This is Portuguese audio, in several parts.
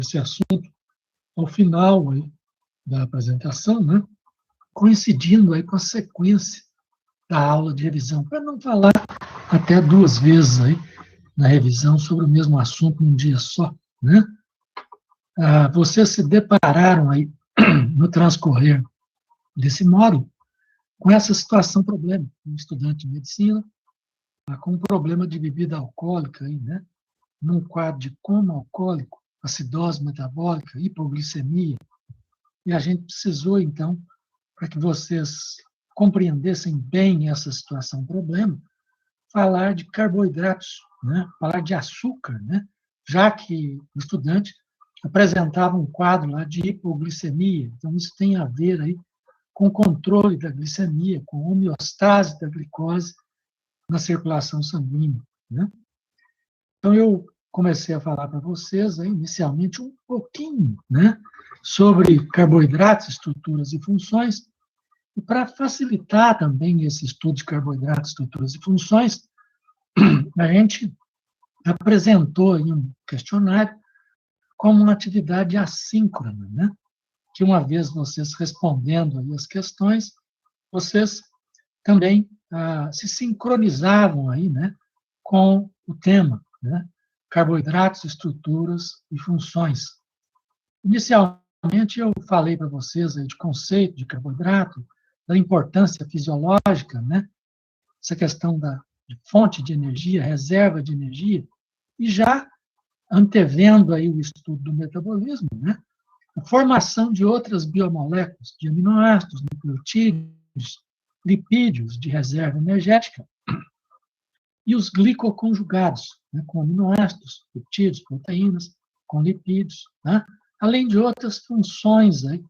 esse assunto ao final aí da apresentação, né? Coincidindo aí com a sequência da aula de revisão, para não falar até 2 vezes aí na revisão sobre o mesmo assunto num dia só, né? Vocês se depararam aí no transcorrer desse módulo com essa situação problema, um estudante de medicina com um problema de bebida alcoólica aí, né? Num quadro de coma alcoólico, acidose metabólica, hipoglicemia, e a gente precisou então, para que vocês compreendessem bem essa situação problema, falar de carboidratos, né? Falar de açúcar, né? Já que o estudante apresentava um quadro lá de hipoglicemia, então isso tem a ver aí com o controle da glicemia, com a homeostase da glicose na circulação sanguínea, né? Então eu comecei a falar para vocês aí, inicialmente um pouquinho, né, sobre carboidratos, estruturas e funções. E para facilitar também esse estudo de carboidratos, estruturas e funções, a gente apresentou aí um questionário como uma atividade assíncrona, né? Que uma vez vocês respondendo aí as questões, vocês também se sincronizavam aí, né, com o tema, né? Carboidratos, estruturas e funções. Inicialmente eu falei para vocês aí de conceito de carboidrato, da importância fisiológica, né? Essa questão de fonte de energia, reserva de energia, e já antevendo aí o estudo do metabolismo, né? A formação de outras biomoléculas, de aminoácidos, nucleotídeos, lipídios de reserva energética, e os glicoconjugados, né? Com aminoácidos, peptídeos, proteínas, com lipídios, né? Além de outras funções aí,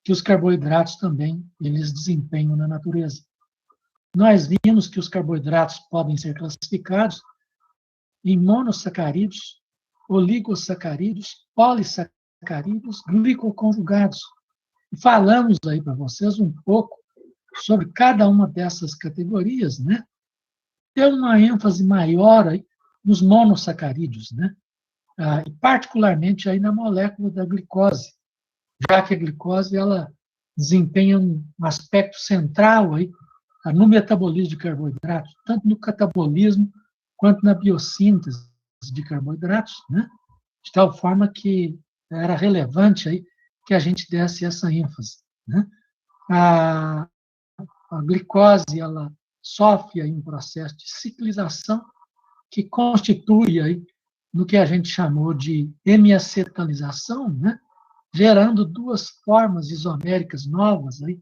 que os carboidratos também eles desempenham na natureza. Nós vimos que os carboidratos podem ser classificados em monossacarídeos, oligosacarídeos, polissacarídeos, glicoconjugados. E falamos aí para vocês um pouco sobre cada uma dessas categorias, né? Tem uma ênfase maior aí nos monossacarídeos, né? E particularmente aí na molécula da glicose, já que a glicose ela desempenha um aspecto central aí no metabolismo de carboidratos, tanto no catabolismo quanto na biossíntese de carboidratos, né? De tal forma que era relevante aí que a gente desse essa ênfase, né? A, a glicose ela sofre aí um processo de ciclização que constitui aí no que a gente chamou de hemiacetalização, né? Gerando 2 formas isoméricas novas aí,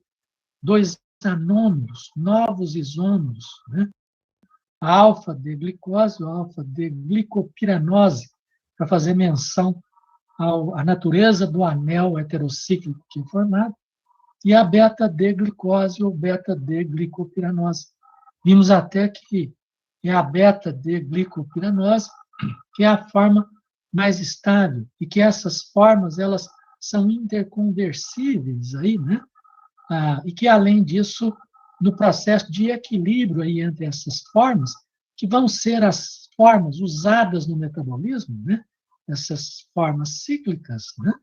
2 anômeros, novos isômeros, né? A alfa-D-glicose, a alfa-D-glicopiranose, para fazer menção à natureza do anel heterocíclico que é formado, e a beta-D-glicose ou beta-D-glicopiranose. Vimos até que é a beta-D-glicopiranose que é a forma mais estável, e que essas formas elas são interconversíveis aí, né? E que, além disso, no processo de equilíbrio aí entre essas formas, que vão ser as formas usadas no metabolismo, né? Essas formas cíclicas, né?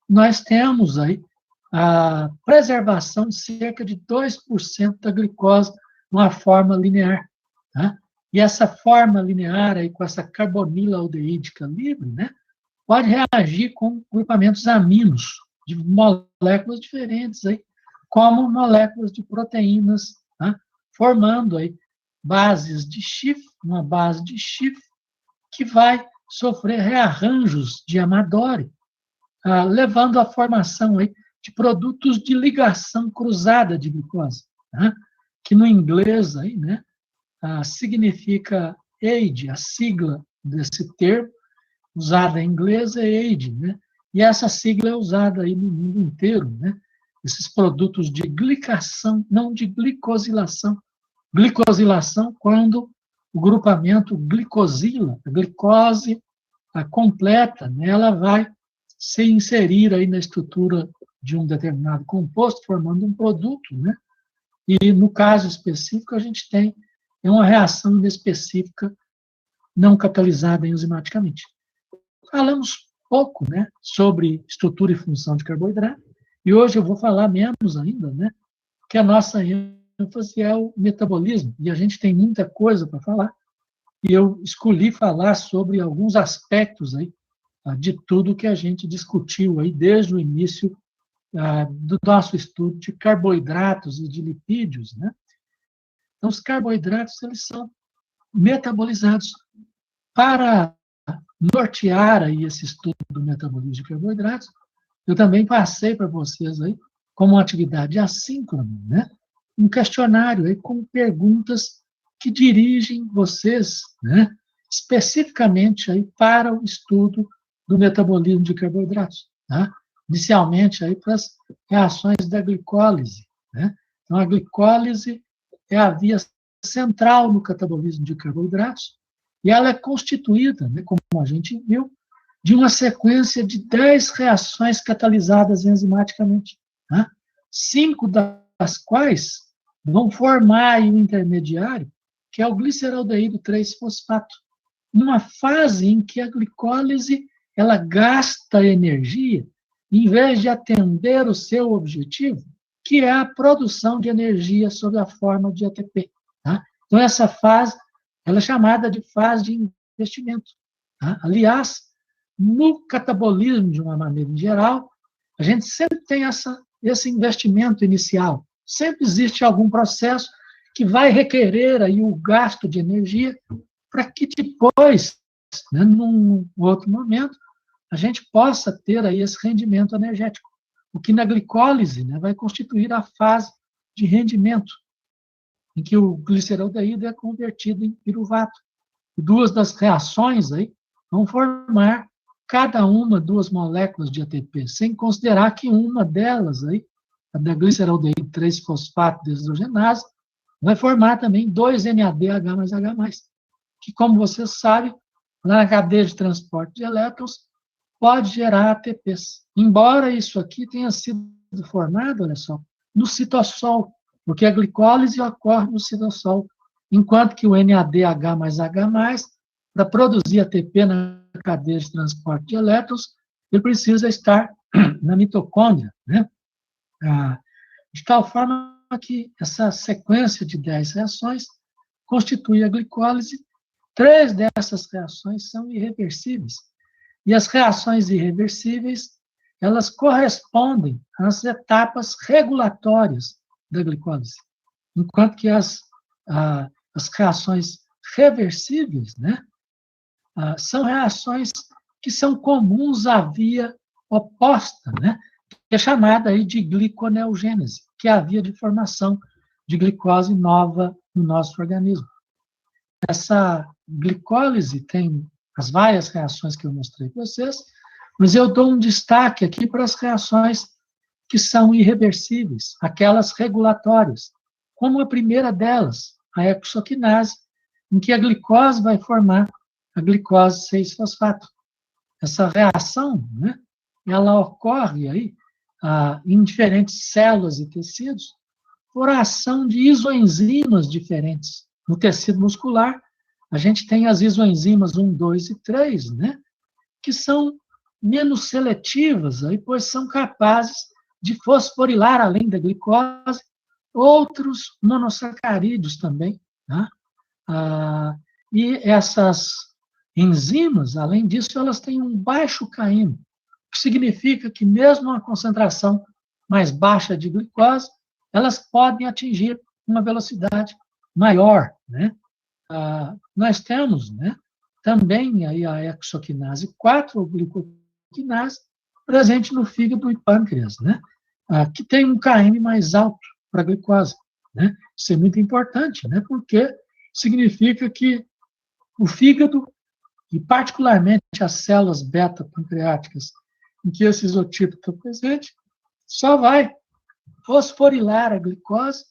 Nós temos aí a preservação de cerca de 2% da glicose numa forma linear, tá? E essa forma linear aí, com essa carbonilaldeídica livre, né? Pode reagir com grupamentos aminos de moléculas diferentes, aí, como moléculas de proteínas, tá? Formando aí bases de Schiff, uma base de Schiff, que vai sofrer rearranjos de Amadori, levando à formação aí de produtos de ligação cruzada de glicose, tá? Que no inglês aí, né, significa AID, a sigla desse termo, usada em inglês é AID, né? E essa sigla é usada aí no mundo inteiro, né? Esses produtos de glicação, não de glicosilação. Glicosilação quando o grupamento glicosila, a glicose completa, né, ela vai se inserir aí na estrutura de um determinado composto, formando um produto, né? E no caso específico a gente tem uma reação específica não catalisada enzimaticamente. falamos pouco, né, sobre estrutura e função de carboidrato, e hoje eu vou falar menos ainda, né, que a nossa ênfase é o metabolismo, e a gente tem muita coisa para falar, e eu escolhi falar sobre alguns aspectos aí, de tudo que a gente discutiu aí desde o início do nosso estudo de carboidratos e de lipídios, né? Então, os carboidratos, eles são metabolizados. Para nortear aí esse estudo do metabolismo de carboidratos, eu também passei para vocês aí, como uma atividade assíncrona, né? Um questionário aí com perguntas que dirigem vocês, né, especificamente aí para o estudo do metabolismo de carboidratos, tá? Inicialmente aí para as reações da glicólise, né? Então, a glicólise é a via central no catabolismo de carboidratos, e ela é constituída, né, como a gente viu, de uma sequência de 10 reações catalisadas enzimaticamente, tá? 5 das quais vão formar um intermediário, que é o gliceraldeído 3-fosfato, numa fase em que a glicólise ela gasta energia, em vez de atender o seu objetivo, que é a produção de energia sob a forma de ATP. Tá? Então, essa fase ela é chamada de fase de investimento. Tá? Aliás, no catabolismo, de uma maneira geral, a gente sempre tem esse investimento inicial. Sempre existe algum processo que vai requerer aí o gasto de energia para que depois, né, num outro momento, a gente possa ter aí esse rendimento energético. O que na glicólise, né, vai constituir a fase de rendimento, em que o gliceraldeído é convertido em piruvato. E duas das reações aí vão formar cada uma 2 moléculas de ATP, sem considerar que uma delas aí, a da gliceraldeído 3-fosfato deshidrogenase, vai formar também 2 NADH mais H+, que, como você sabe, na cadeia de transporte de elétrons, pode gerar ATPs. Embora isso aqui tenha sido formado, olha só, no citossol, porque a glicólise ocorre no citossol, enquanto que o NADH mais H+, para produzir ATP na cadeia de transporte de elétrons, ele precisa estar na mitocôndria, né? De tal forma que essa sequência de 10 reações constitui a glicólise. 3 dessas reações são irreversíveis. E as reações irreversíveis, elas correspondem às etapas regulatórias da glicólise, enquanto que as reações reversíveis, né, são reações que são comuns à via oposta, né, que é chamada aí de gliconeogênese, que é a via de formação de glicose nova no nosso organismo. Essa glicólise tem as várias reações que eu mostrei para vocês, mas eu dou um destaque aqui para as reações que são irreversíveis, aquelas regulatórias, como a primeira delas, a hexoquinase, em que a glicose vai formar a glicose 6-fosfato. Essa reação, né, ela ocorre aí em diferentes células e tecidos por ação de isoenzimas diferentes. No tecido muscular, a gente tem as isoenzimas 1, 2 e 3, né, que são menos seletivas, aí, pois são capazes de fosforilar, além da glicose, outros monossacarídeos também. Né? E essas enzimas, além disso, elas têm um baixo km, o que significa que mesmo a concentração mais baixa de glicose, elas podem atingir uma velocidade maior, né? Nós temos, né, também aí a hexoquinase 4, ou glicoquinase, presente no fígado e pâncreas, né, que tem um km mais alto para a glicose. Né? Isso é muito importante, né, porque significa que o fígado, e particularmente as células beta-pancreáticas, em que esse isotipo está presente, só vai fosforilar a glicose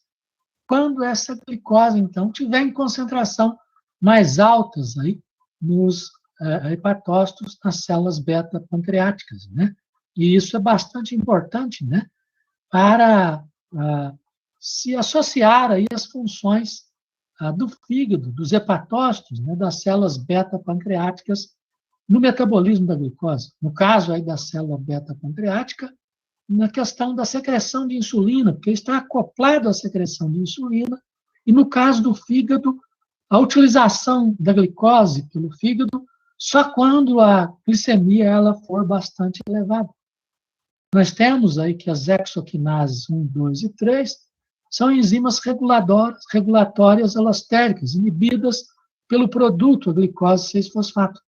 quando essa glicose, então, tiver em concentração mais altas aí nos hepatócitos, nas células beta-pancreáticas, né? E isso é bastante importante, né, para se associar aí às funções do fígado, dos hepatócitos, né, das células beta-pancreáticas no metabolismo da glicose. No caso aí da célula beta-pancreática, na questão da secreção de insulina, porque está acoplado à secreção de insulina, e no caso do fígado, a utilização da glicose pelo fígado só quando a glicemia ela for bastante elevada. Nós temos aí que as hexoquinases 1, 2 e 3 são enzimas regulatórias alostéricas, inibidas pelo produto, a glicose 6-fosfato.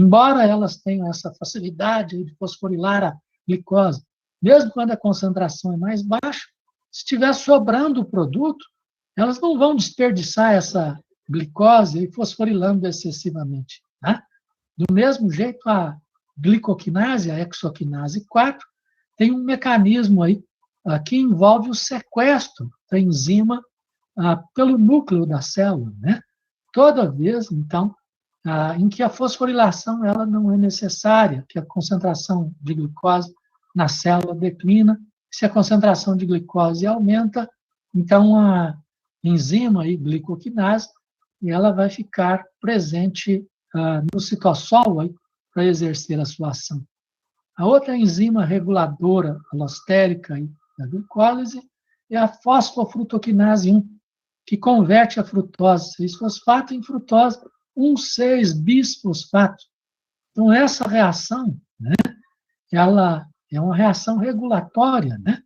Embora elas tenham essa facilidade de fosforilar a glicose, mesmo quando a concentração é mais baixa, se estiver sobrando o produto, elas não vão desperdiçar essa glicose fosforilando excessivamente. Tá? Do mesmo jeito, a glicoquinase, a hexoquinase 4, tem um mecanismo aí que envolve o sequestro da enzima pelo núcleo da célula, né? Toda vez, então, em que a fosforilação ela não é necessária, que a concentração de glicose na célula declina, se a concentração de glicose aumenta, então a enzima aí, glicoquinase, ela vai ficar presente no citossol para exercer a sua ação. A outra enzima reguladora alostérica da glicólise é a fosfofrutoquinase 1, que converte a frutose 6-fosfato em frutose 1,6-bisfosfato. Então, essa reação, né, ela é uma reação regulatória, né?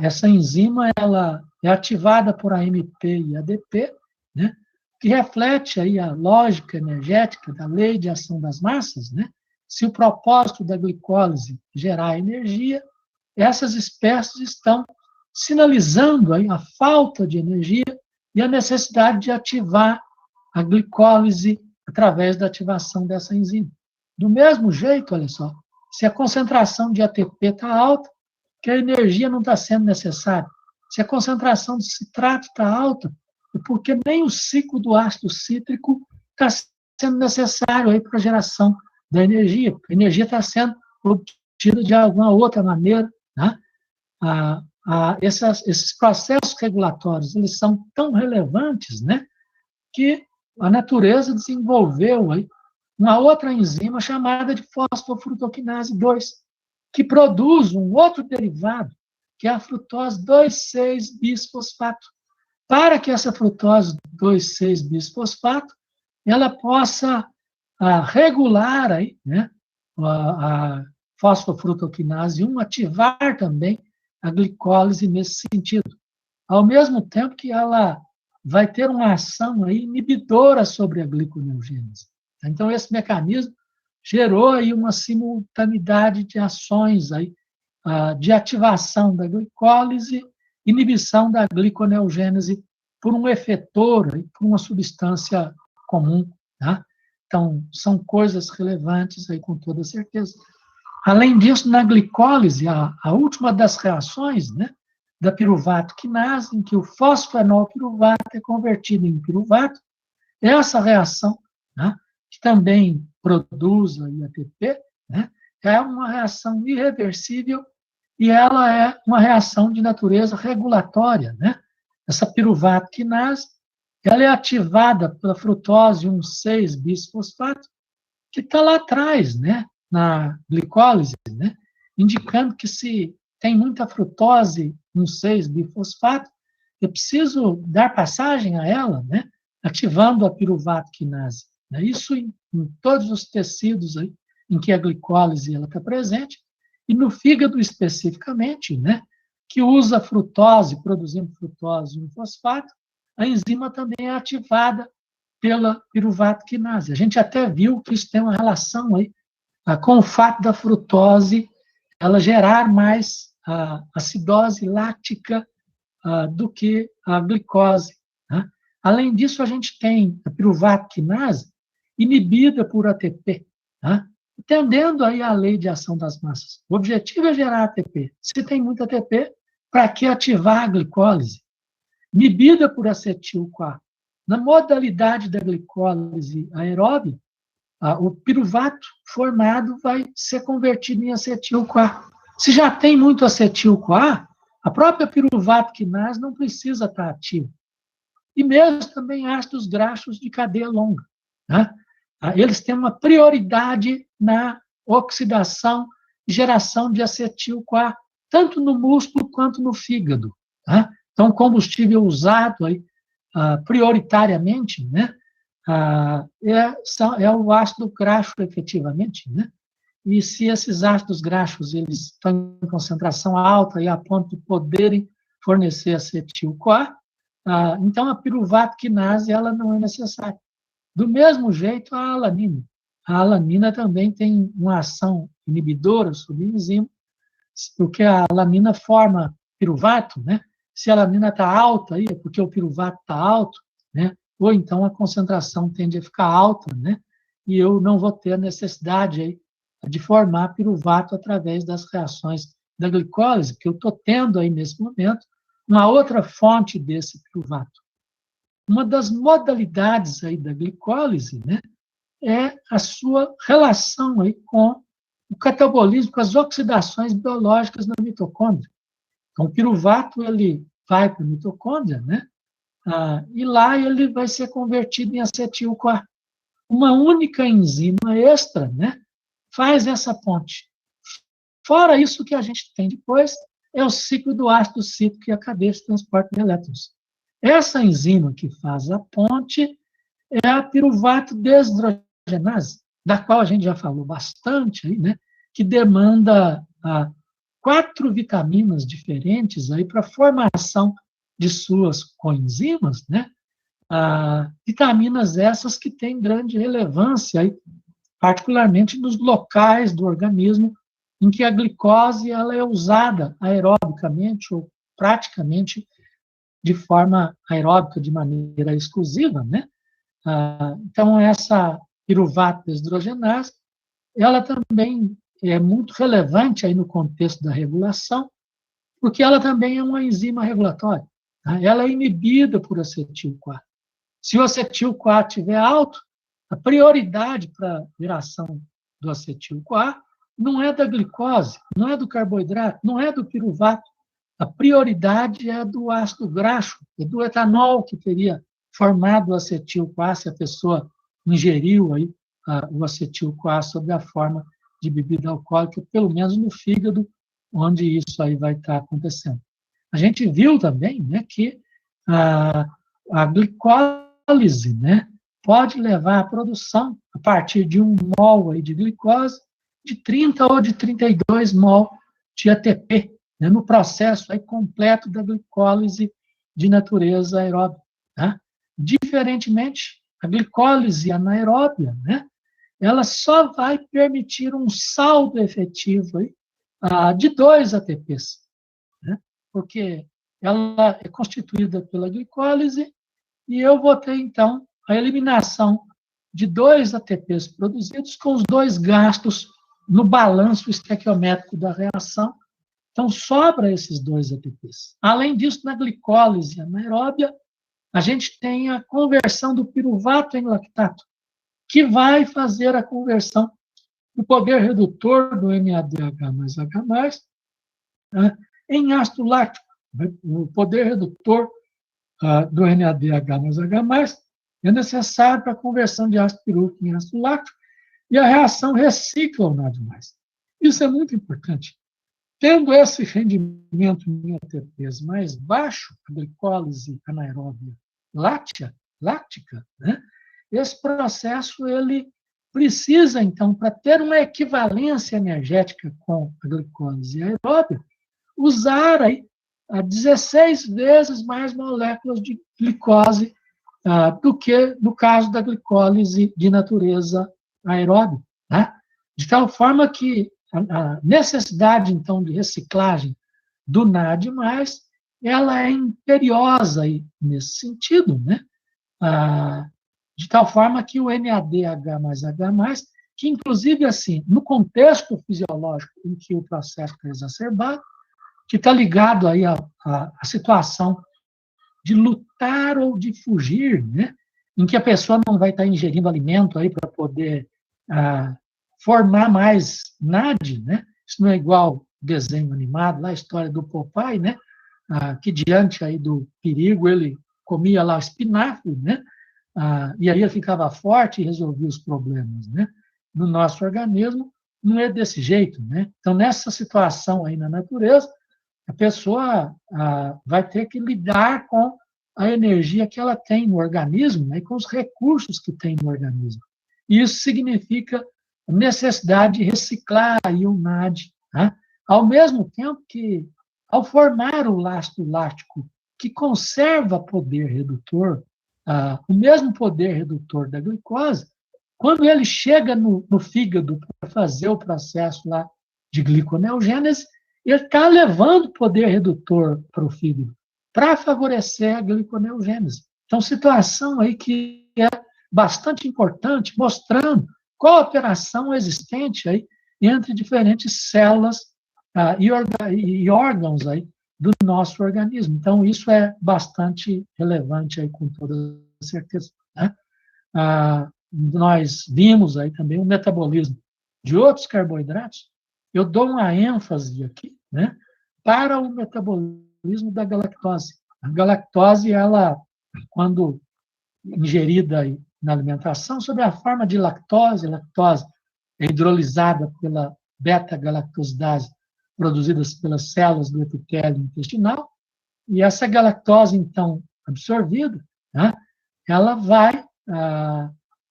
Essa enzima ela é ativada por AMP e ADP, né, que reflete aí a lógica energética da lei de ação das massas, né? Se o propósito da glicólise gerar energia, essas espécies estão sinalizando aí a falta de energia e a necessidade de ativar a glicólise através da ativação dessa enzima. Do mesmo jeito, olha só, se a concentração de ATP está alta, que a energia não está sendo necessária. Se a concentração de citrato está alta, é porque nem o ciclo do ácido cítrico está sendo necessário para a geração da energia. A energia está sendo obtida de alguma outra maneira. Né? Esses processos regulatórios eles são tão relevantes, né, que a natureza desenvolveu aí uma outra enzima chamada de fosfofrutoquinase 2, que produz um outro derivado, que é a frutose 2,6-bisfosfato. Para que essa frutose 2,6-bisfosfato ela possa regular aí, né, a fosfofrutoquinase 1, ativar também a glicólise nesse sentido. Ao mesmo tempo que ela vai ter uma ação aí inibidora sobre a gliconeogênese. Então, esse mecanismo gerou aí uma simultaneidade de ações aí, de ativação da glicólise, inibição da gliconeogênese por um efetor, aí, por uma substância comum. Tá? Então, são coisas relevantes aí com toda certeza. Além disso, na glicólise, a última das reações, né, da piruvato quinase, em que o fosfenol piruvato é convertido em piruvato, essa reação, né, que também produz a ATP, né, é uma reação irreversível e ela é uma reação de natureza regulatória. Né? Essa piruvato quinase, ela é ativada pela frutose 1,6-bisfosfato, que está lá atrás, né, na glicólise, né, indicando que se tem muita frutose 1,6-bifosfato, eu preciso dar passagem a ela, né, ativando a piruvato quinase. Né, isso em todos os tecidos aí, em que a glicólise está presente, e no fígado especificamente, né, que usa frutose, produzindo frutose 1-fosfato, a enzima também é ativada pela piruvato quinase. A gente até viu que isso tem uma relação aí com o fato da frutose ela gerar mais acidose láctica do que a glicose. Né? Além disso, a gente tem a piruvato quinase inibida por ATP, né? Entendendo aí a lei de ação das massas. O objetivo é gerar ATP. Se tem muito ATP, para que ativar a glicólise? Inibida por acetil-CoA. Na modalidade da glicólise aeróbica, o piruvato formado vai ser convertido em acetil-CoA. Se já tem muito acetil-CoA, a própria piruvato quinase não precisa estar ativa. E mesmo também ácidos graxos de cadeia longa. Né? eles têm uma prioridade na oxidação e geração de acetil-CoA, tanto no músculo quanto no fígado. Tá? Então, o combustível usado aí, prioritariamente, né, é o ácido graxo, efetivamente, né? E se esses ácidos graxos eles estão em concentração alta e a ponto de poderem fornecer acetil-CoA, então a piruvato quinase ela não é necessária. Do mesmo jeito, a alanina. A alanina também tem uma ação inibidora sobre o enzima, porque a alanina forma piruvato, né? Se a alanina está alta, aí é porque o piruvato está alto, né? Ou então a concentração tende a ficar alta, né? E eu não vou ter a necessidade aí de formar piruvato através das reações da glicólise, que eu estou tendo aí nesse momento uma outra fonte desse piruvato. Uma das modalidades aí da glicólise, né, é a sua relação aí com o catabolismo, com as oxidações biológicas na mitocôndria. Então, o piruvato ele vai para a mitocôndria, né, e lá ele vai ser convertido em acetil-CoA. Uma única enzima extra, né, faz essa ponte. Fora isso, que a gente tem depois é o ciclo do ácido cítrico e a cadeia de transporte de elétrons. Essa enzima que faz a ponte é a piruvato desdrogenase, da qual a gente já falou bastante, aí, né, que demanda 4 vitaminas diferentes para a formação de suas coenzimas, né, vitaminas essas que têm grande relevância, aí, particularmente nos locais do organismo em que a glicose ela é usada aerobicamente ou praticamente de forma aeróbica, de maneira exclusiva, né? Então, essa piruvato desdrogenase, ela também é muito relevante aí no contexto da regulação, porque ela também é uma enzima regulatória. Tá? Ela é inibida por acetil-CoA. Se o acetil-CoA estiver alto, a prioridade para a geração do acetil-CoA não é da glicose, não é do carboidrato, não é do piruvato. A prioridade é do ácido graxo, é do etanol que teria formado o acetil-CoA se a pessoa ingeriu aí, o acetil-CoA sob a forma de bebida alcoólica, pelo menos no fígado, onde isso aí vai estar acontecendo. A gente viu também, né, que a glicólise, né, pode levar à produção, a partir de 1 mol aí de glicose, de 30 ou de 32 mol de ATP, né, no processo aí completo da glicólise de natureza aeróbica. Tá? Diferentemente, a glicólise anaeróbia, né, ela só vai permitir um saldo efetivo aí, de 2 ATPs, né, porque ela é constituída pela glicólise e eu vou ter, então, a eliminação de 2 ATPs produzidos com os 2 gastos no balanço estequiométrico da reação. Então, sobra esses 2 ATPs. Além disso, na glicólise anaeróbia, a gente tem a conversão do piruvato em lactato, que vai fazer a conversão do poder redutor do NADH mais H+, né, em ácido láctico. O poder redutor do NADH mais H+, é necessário para a conversão de ácido pirúvico em ácido láctico, e a reação recicla o NAD+. Isso é muito importante. Tendo esse rendimento em ATPs mais baixo, a glicólise anaeróbia láctica, né, esse processo ele precisa, então, para ter uma equivalência energética com a glicólise aeróbia, usar aí 16 vezes mais moléculas de glicose do que no caso da glicólise de natureza aeróbica. Tá? De tal forma que a necessidade, então, de reciclagem do NAD+, ela é imperiosa aí nesse sentido, né? De tal forma que o NADH mais H+, que inclusive, assim, no contexto fisiológico em que o processo está exacerbado, que está ligado aí à situação de lutar ou de fugir, né? Em que a pessoa não vai estar ingerindo alimento aí para poder formar mais NAD, né? Isso não é igual desenho animado, lá a história do Popeye, né? Que diante aí do perigo ele comia lá espinafre, né? e aí ele ficava forte e resolvia os problemas, né? No nosso organismo, não é desse jeito, né? Então, nessa situação aí na natureza, a pessoa vai ter que lidar com a energia que ela tem no organismo, né, e com os recursos que tem no organismo. E isso significa a necessidade de reciclar aí o NAD, né? Ao mesmo tempo que, ao formar o ácido lático, que conserva poder redutor, o mesmo poder redutor da glicose, quando ele chega no fígado para fazer o processo lá de gliconeogênese, ele está levando poder redutor para o fígado, para favorecer a gliconeogênese. Então, situação aí que é bastante importante, mostrando cooperação existente aí entre diferentes células e órgãos aí do nosso organismo. Então, isso é bastante relevante aí, com toda certeza, né? Nós vimos aí também o metabolismo de outros carboidratos. Eu dou uma ênfase aqui, né, para o metabolismo da galactose. A galactose, ela, quando ingerida na alimentação, sob a forma de lactose é hidrolisada pela beta-galactosidase, produzidas pelas células do epitélio intestinal, e essa galactose, então, absorvida, né, ela vai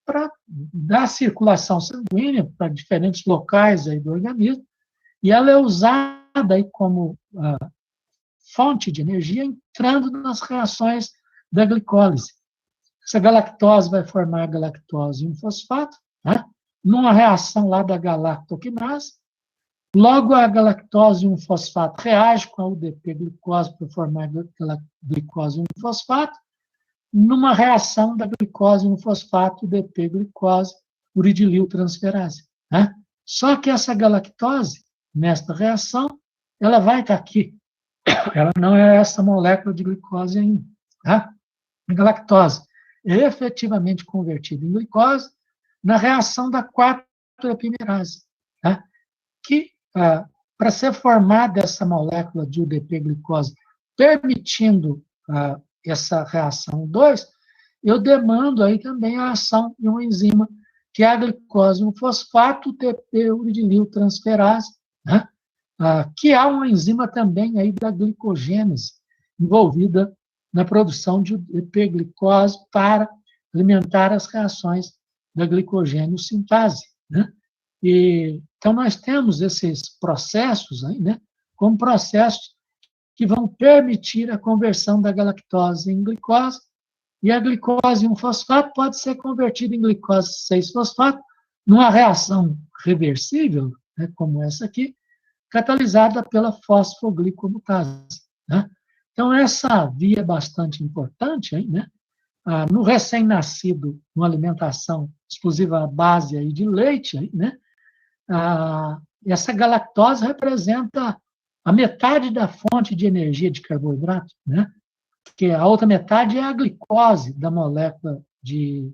para dar circulação sanguínea para diferentes locais aí do organismo, e ela é usada aí como fonte de energia, entrando nas reações da glicólise. Essa galactose vai formar a galactose 1-fosfato, né, numa reação lá da galactoquinase. Logo, a galactose 1-fosfato reage com a UDP-glicose para formar a glicose 1-fosfato, numa reação da glicose 1-fosfato, UDP-glicose, uridililtransferase, né? Só que essa galactose, nesta reação, ela vai estar aqui. Ela não é essa molécula de glicose ainda, tá? A galactose é efetivamente convertida em glicose na reação da 4-epimerase, tá? Que, para ser formada essa molécula de UDP-glicose, permitindo essa reação 2, eu demando aí também a ação de uma enzima, que é a glicose 1-fosfato, UTP-uridililtransferase, né? Que é uma enzima também aí da glicogênese, envolvida na produção de UDP-glicose para alimentar as reações da glicogênio-sintase, né? Então, nós temos esses processos aí, né, como processos que vão permitir a conversão da galactose em glicose, e a glicose 1-fosfato pode ser convertida em glicose 6-fosfato numa reação reversível, né, como essa aqui, catalisada pela fosfoglicoamutase, né? Então, essa via é bastante importante aí, né? No recém-nascido, numa alimentação exclusiva à base aí de leite, aí, né? Essa galactose representa a metade da fonte de energia de carboidrato, né? Porque a outra metade é a glicose da molécula de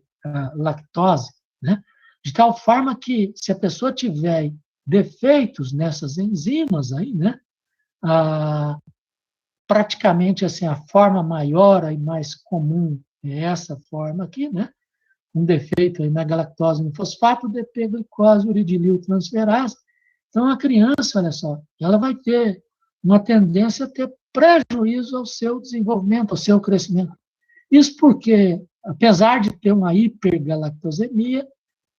lactose, né? De tal forma que, se a pessoa tiver defeitos nessas enzimas aí, né? Praticamente assim, a forma maior e mais comum é essa forma aqui, né? Um defeito aí na galactose no fosfato, DP-glicose, uridililtransferase. Então, a criança, olha só, ela vai ter uma tendência a ter prejuízo ao seu desenvolvimento, ao seu crescimento. Isso porque, apesar de ter uma hipergalactosemia,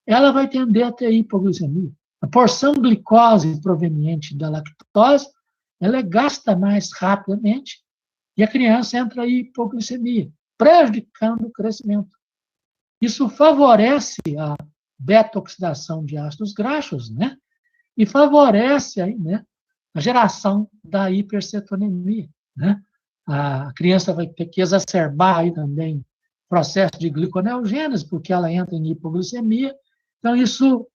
ela vai tender a ter hipoglicemia. A porção glicose proveniente da lactose, ela é gasta mais rapidamente e a criança entra em hipoglicemia, prejudicando o crescimento. Isso favorece a beta-oxidação de ácidos graxos, né? E favorece aí, né, a geração da hipercetonemia, né? A criança vai ter que exacerbar aí também o processo de gliconeogênese, porque ela entra em hipoglicemia. Então, isso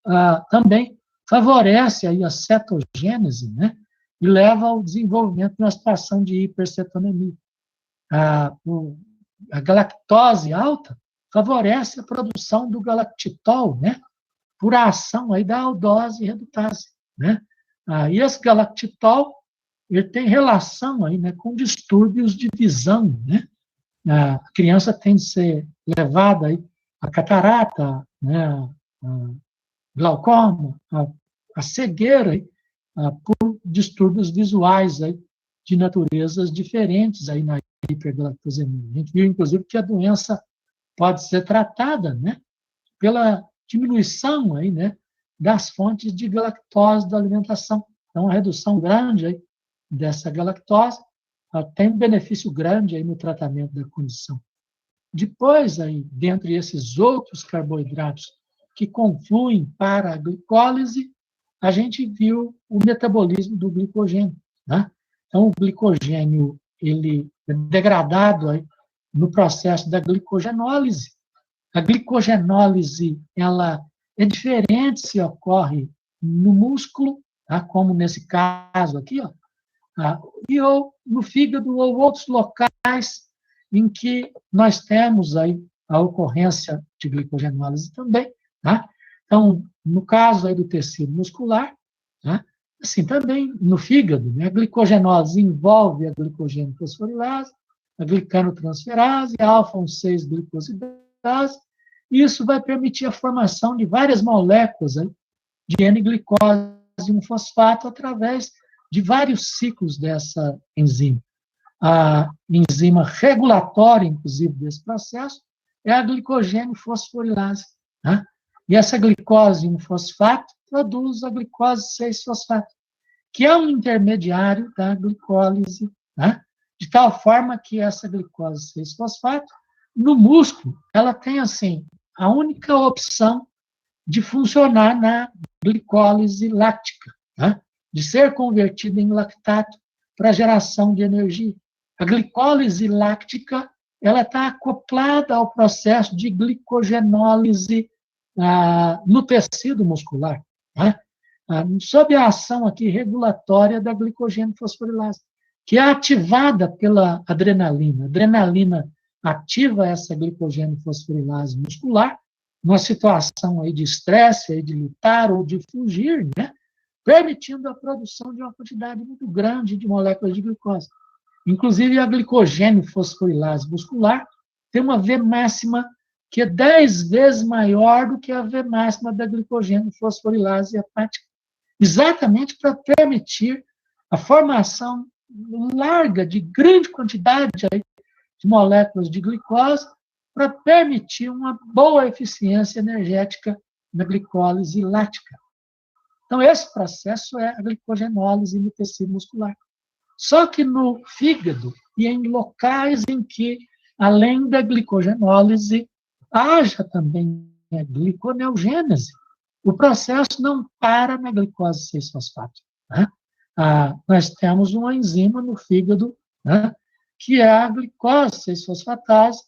também favorece aí a cetogênese, né? E leva ao desenvolvimento de uma situação de hipercetonemia. A galactose alta favorece a produção do galactitol, né? Por ação aí da aldose redutase, né? E esse galactitol, ele tem relação aí, né, com distúrbios de visão, né? a criança tem de ser levada aí a catarata, né, a glaucoma, a cegueira, aí, por distúrbios visuais aí, de naturezas diferentes aí na hipergalactosemia. A gente viu, inclusive, que a doença pode ser tratada, né, pela diminuição aí, né, das fontes de galactose da alimentação. Então, a redução grande aí dessa galactose tem um benefício grande aí no tratamento da condição. Depois, aí, dentre esses outros carboidratos que confluem para a glicólise, a gente viu o metabolismo do glicogênio, né? Então, o glicogênio ele é degradado aí no processo da glicogenólise. A glicogenólise ela é diferente se ocorre no músculo, tá? Como nesse caso aqui, ó, ou no fígado ou outros locais em que nós temos aí a ocorrência de glicogenólise também, tá? Então, no caso aí do tecido muscular, tá? Assim, também no fígado, né? A glicogenólise envolve a glicogênio fosforilase, a glicanotransferase, a alfa-1,6-glicosidase. Isso vai permitir a formação de várias moléculas aí, de N-glicose e um fosfato através de vários ciclos dessa enzima. A enzima regulatória, inclusive, desse processo é a glicogênio fosforilase. Né? E essa glicose 1-fosfato produz a glicose 6-fosfato, que é um intermediário da glicólise, né? De tal forma que essa glicose 6-fosfato, no músculo, ela tem, assim, a única opção de funcionar na glicólise láctica, né? De ser convertida em lactato para geração de energia. A glicólise láctica ela está acoplada ao processo de glicogenólise no tecido muscular, né? Sob a ação aqui regulatória da glicogênio fosforilase, que é ativada pela adrenalina. A adrenalina ativa essa glicogênio fosforilase muscular numa situação aí de estresse, aí de lutar ou de fugir, né? Permitindo a produção de uma quantidade muito grande de moléculas de glicose. Inclusive, a glicogênio fosforilase muscular tem uma V máxima que é 10 vezes maior do que a V máxima da glicogênio fosforilase hepática, exatamente para permitir a formação larga de grande quantidade de moléculas de glicose para permitir uma boa eficiência energética na glicólise láctica. Então, esse processo é a glicogenólise no tecido muscular. Só que no fígado e em locais em que, além da glicogenólise, haja também a gliconeogênese, o processo não para na glicose 6-fosfato. Né? Nós temos uma enzima no fígado, né, que é a glicose 6-fosfatase,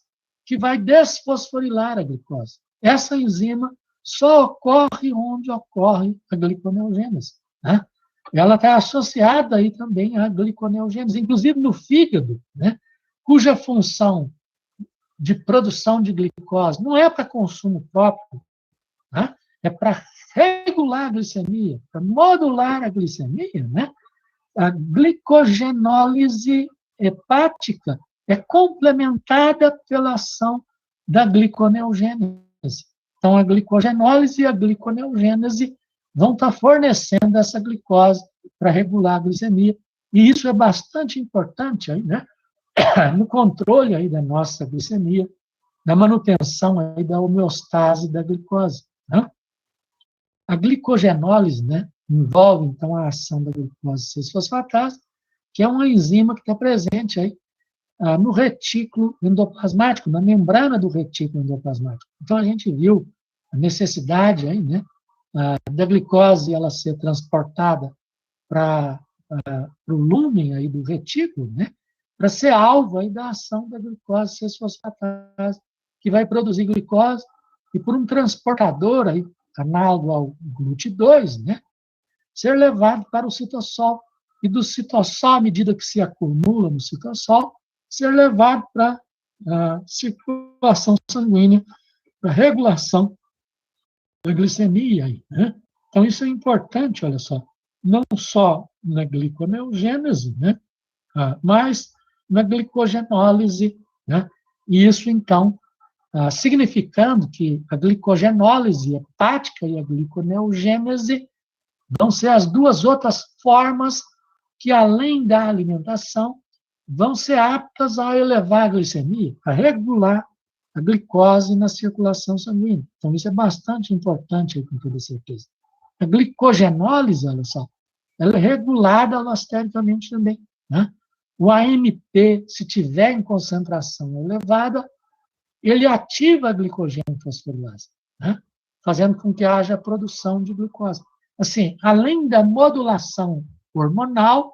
que vai desfosforilar a glicose. Essa enzima só ocorre onde ocorre a gliconeogênese. Né? Ela está associada aí também à gliconeogênese, inclusive no fígado, né, cuja função de produção de glicose não é para consumo próprio, né, é para regular a glicemia, para modular a glicemia, né? A glicogenólise hepática é complementada pela ação da gliconeogênese. Então, a glicogenólise e a gliconeogênese vão estar fornecendo essa glicose para regular a glicemia. E isso é bastante importante aí, né? No controle aí da nossa glicemia, na manutenção aí da homeostase da glicose. Né? A glicogenólise, né, envolve, então, a ação da glicose 6-fosfatase, que é uma enzima que está presente aí no retículo endoplasmático, na membrana do retículo endoplasmático. Então, a gente viu a necessidade aí, né, da glicose ela ser transportada para o lúmen aí do retículo, né, para ser alvo aí da ação da glicose 6-fosfatase, que vai produzir glicose, e por um transportador aí, análogo ao GLUT2, né, ser levado para o citossol, e do citossol, à medida que se acumula no citossol, ser levado para a circulação sanguínea, para a regulação da glicemia. Aí, né? Então, isso é importante, olha só, não só na gliconeogênese, né, mas na glicogenólise, né, E isso, então, significando que a glicogenólise hepática e a gliconeogênese vão ser as duas outras formas que, além da alimentação, vão ser aptas a elevar a glicemia, a regular a glicose na circulação sanguínea. Então, isso é bastante importante, com toda certeza. A glicogenólise, olha só, ela é regulada alostericamente também, né? O AMP, se tiver em concentração elevada, ele ativa a glicogênio fosforilase, né? Fazendo com que haja produção de glicose. Assim, além da modulação hormonal,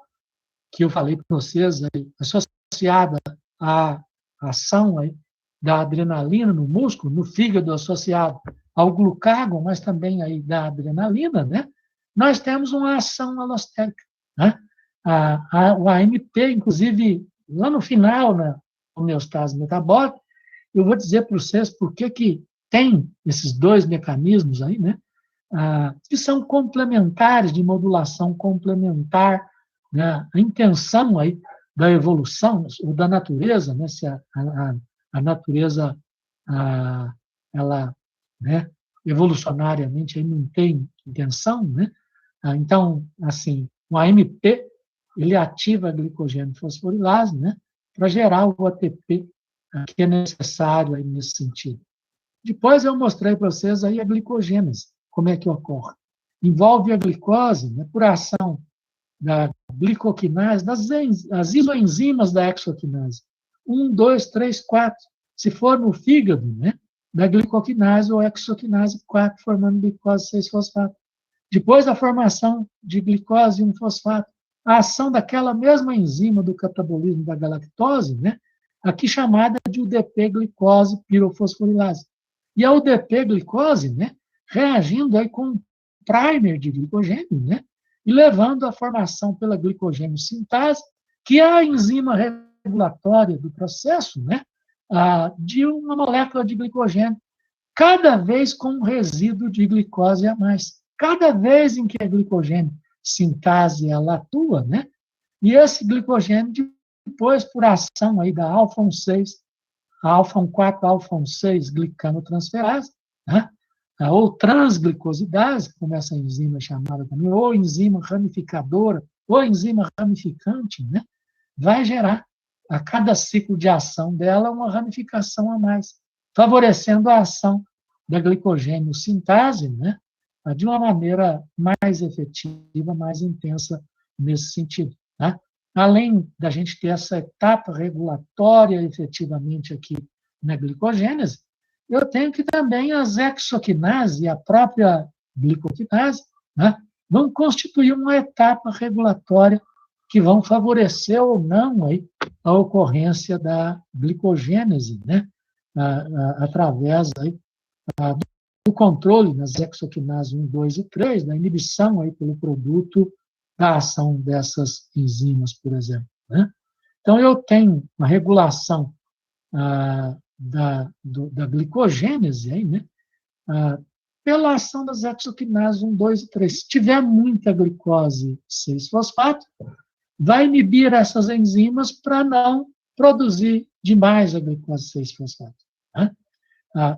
que eu falei para vocês, aí, associada à ação aí, da adrenalina no músculo, no fígado, associado ao glucagon, mas também aí da adrenalina, né? Nós temos uma ação alostérica, né? O AMP, inclusive, lá no final, na homeostase metabólica, eu vou dizer para vocês por que tem esses dois mecanismos aí, né? Que são complementares, de modulação complementar, né? A intenção aí da evolução, ou da natureza, né? Se a natureza, ela, né, evolucionariamente, aí não tem intenção, né? Então, assim, o AMP, ele ativa a glicogênio fosforilase, né, para gerar o ATP que é necessário aí nesse sentido. Depois eu mostrei para vocês aí a glicogênese, como é que ocorre. Envolve a glicose, né, por ação da glicoquinase, das isoenzimas da exoquinase. 1, 2, 3, 4. Se for no fígado, né, da glicoquinase ou exoquinase 4, formando glicose 6-fosfato. Depois da formação de glicose 1-fosfato, a ação daquela mesma enzima do catabolismo da galactose, né, aqui chamada de UDP-glicose pirofosforilase. E a UDP-glicose, né, reagindo aí com um primer de glicogênio, né, e levando à formação pela glicogênio sintase, que é a enzima regulatória do processo, né, de uma molécula de glicogênio, cada vez com um resíduo de glicose a mais. Cada vez em que a glicogênio sintase ela atua, né, e esse glicogênio, depois, por ação aí da alfa-1,6, a alfa-1,4, alfa-1,6 glicanotransferase, né, ou transglicosidase, como essa enzima é chamada também, ou enzima ramificadora, ou enzima ramificante, né, vai gerar, a cada ciclo de ação dela, uma ramificação a mais, favorecendo a ação da glicogênio sintase, né, de uma maneira mais efetiva, mais intensa nesse sentido. Né? Além da gente ter essa etapa regulatória efetivamente aqui na glicogênese, eu tenho que também as exoquinase e a própria glicoquinase, né, vão constituir uma etapa regulatória que vão favorecer ou não aí a ocorrência da glicogênese, né, através aí, do controle nas exoquinases 1, 2 e 3, da inibição aí pelo produto da ação dessas enzimas, por exemplo. Né? Então, eu tenho uma regulação da glicogênese aí, né? Pela ação das exoquinases 1, 2 e 3. Se tiver muita glicose 6-fosfato, vai inibir essas enzimas para não produzir demais a glicose 6-fosfato. Né?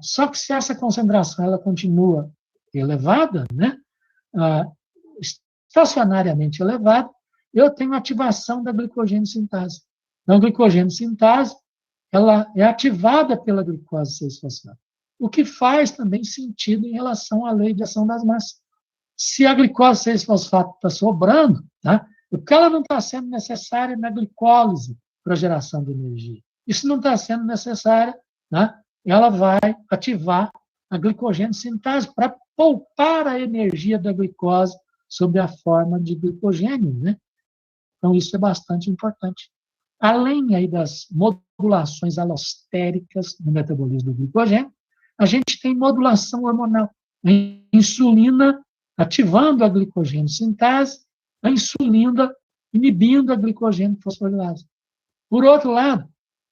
Só que se essa concentração ela continua elevada, né, estacionariamente elevada, eu tenho ativação da glicogênio sintase. Então, a glicogênio sintase ela é ativada pela glicose 6-fosfato, o que faz também sentido em relação à lei de ação das massas. Se a glicose 6-fosfato está sobrando, tá, porque ela não está sendo necessária na glicólise para geração de energia. Isso não está sendo necessário, né, ela vai ativar a glicogênio sintase para poupar a energia da glicose sob a forma de glicogênio, né? Então, isso é bastante importante. Além aí das modulações alostéricas no metabolismo do glicogênio, a gente tem modulação hormonal. A insulina ativando a glicogênio sintase, a insulina inibindo a glicogênio fosforilase. Por outro lado,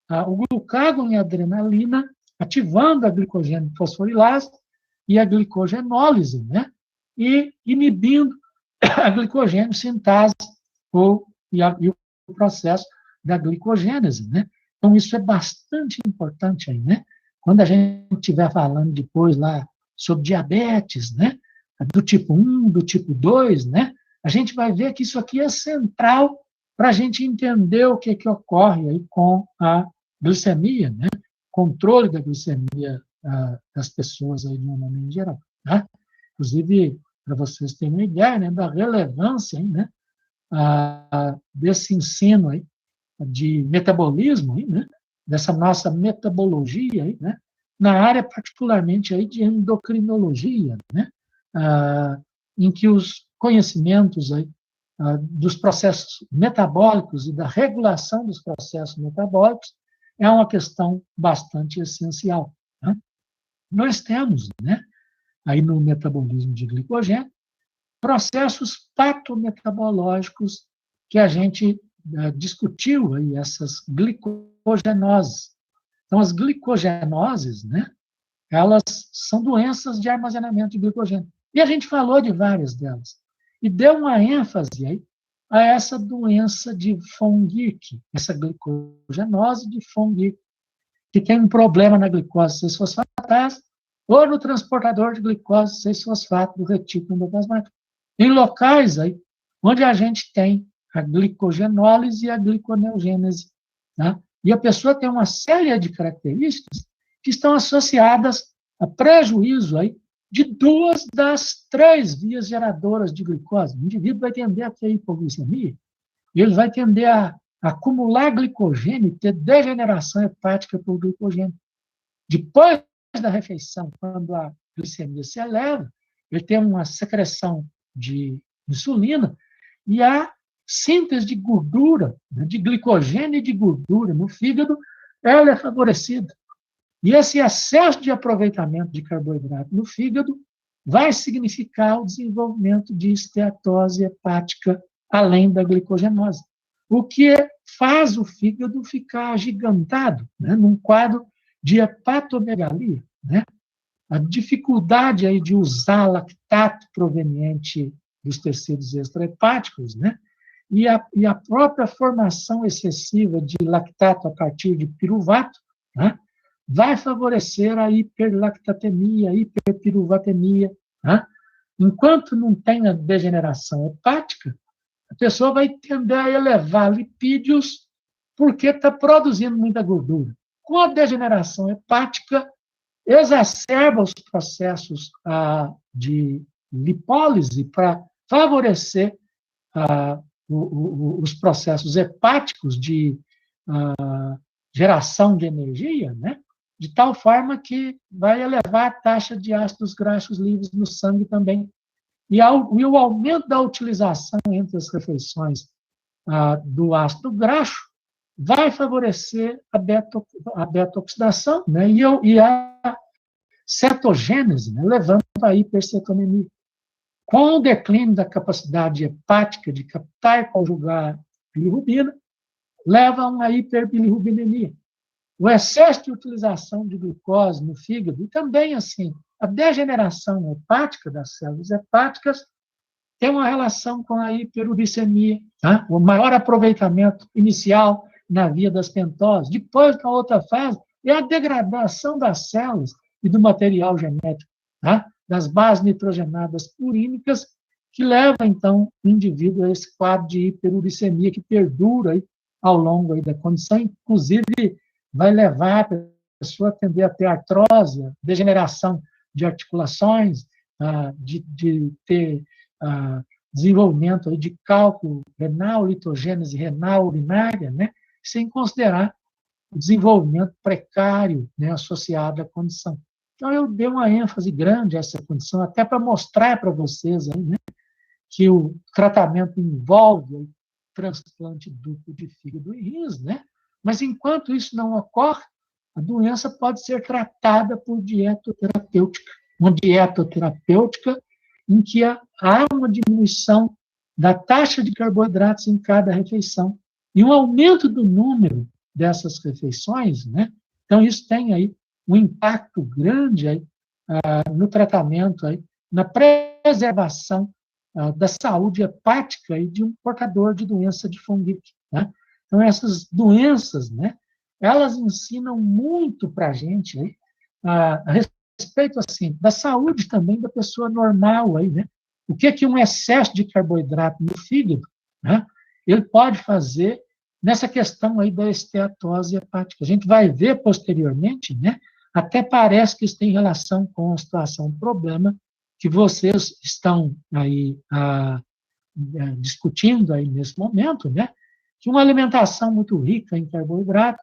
o glucagon e a adrenalina ativando a glicogênio fosforilase e a glicogenólise, né? E inibindo a glicogênio sintase e o processo da glicogênese, né? Então, isso é bastante importante aí, né? Quando a gente estiver falando depois lá sobre diabetes, né? Do tipo 1, do tipo 2, né? A gente vai ver que isso aqui é central para a gente entender o que ocorre aí com a glicemia, né? Controle da glicemia das pessoas aí de uma maneira geral, né? Inclusive, para vocês terem uma ideia, né, da relevância aí, né, desse ensino aí, de metabolismo, aí, né, dessa nossa metabologia, aí, né, na área particularmente aí de endocrinologia, né, em que os conhecimentos aí, dos processos metabólicos e da regulação dos processos metabólicos é uma questão bastante essencial, né? Nós temos, né, aí no metabolismo de glicogênio, processos patometabológicos que a gente discutiu aí, essas glicogenoses. Então, as glicogenoses, né, elas são doenças de armazenamento de glicogênio. E a gente falou de várias delas. E deu uma ênfase aí a essa doença de von Gierke, essa glicogenose de von Gierke, que tem um problema na glicose 6-fosfatase ou no transportador de glicose 6-fosfato do retículo endoplasmático. Em locais aí onde a gente tem a glicogenólise e a gliconeogênese. Né? E a pessoa tem uma série de características que estão associadas a prejuízo aí de 2 das 3 vias geradoras de glicose. O indivíduo vai tender a ter hipoglicemia, e ele vai tender a acumular glicogênio e ter degeneração hepática por glicogênio. Depois da refeição, quando a glicemia se eleva, ele tem uma secreção de insulina e a síntese de gordura, de glicogênio e de gordura no fígado, ela é favorecida. E esse excesso de aproveitamento de carboidrato no fígado vai significar o desenvolvimento de esteatose hepática além da glicogenose, o que faz o fígado ficar agigantado, né, num quadro de hepatomegalia, né? A dificuldade aí de usar lactato proveniente dos tecidos extrahepáticos, né? E a própria formação excessiva de lactato a partir de piruvato, né, vai favorecer a hiperlactatemia, a hiperpiruvatemia. Né? Enquanto não tem a degeneração hepática, a pessoa vai tender a elevar lipídios porque está produzindo muita gordura. Com a degeneração hepática, exacerba os processos de lipólise para favorecer os processos hepáticos de geração de energia, né? De tal forma que vai elevar a taxa de ácidos graxos livres no sangue também. E o aumento da utilização entre as refeições do ácido graxo vai favorecer a beta-oxidação, né? E a cetogênese, né? Levando à hipercetonemia. Com o declínio da capacidade hepática de captar e conjugar bilirrubina, leva a uma hiperbilirrubinemia. O excesso de utilização de glucose no fígado e também, assim, a degeneração hepática das células hepáticas tem uma relação com a hiperuricemia, tá? O maior aproveitamento inicial na via das pentoses. Depois, na outra fase, é a degradação das células e do material genético, tá? Das bases nitrogenadas purínicas, que leva, então, o indivíduo a esse quadro de hiperuricemia que perdura aí, ao longo aí da condição, inclusive vai levar a pessoa a tender a ter artrose, degeneração de articulações, de ter desenvolvimento aí de cálculo renal, litogênese renal urinária, né, sem considerar o desenvolvimento precário, né, associado à condição. Então, eu dei uma ênfase grande a essa condição, até para mostrar para vocês aí, né, que o tratamento envolve o transplante duplo de fígado e rins, né? Mas, enquanto isso não ocorre, a doença pode ser tratada por dietoterapêutica. Uma dietoterapêutica em que há uma diminuição da taxa de carboidratos em cada refeição e um aumento do número dessas refeições, né? Então, isso tem aí um impacto grande aí, no tratamento, aí, na preservação da saúde hepática aí de um portador de doença de von Gierke, né? Então, essas doenças, né, elas ensinam muito para a gente aí, a respeito assim, da saúde também da pessoa normal. Aí, né? O que um excesso de carboidrato no fígado, né, ele pode fazer nessa questão aí da esteatose hepática. A gente vai ver posteriormente, né, até parece que isso tem relação com a situação do problema que vocês estão aí discutindo aí nesse momento, né, que uma alimentação muito rica em carboidrato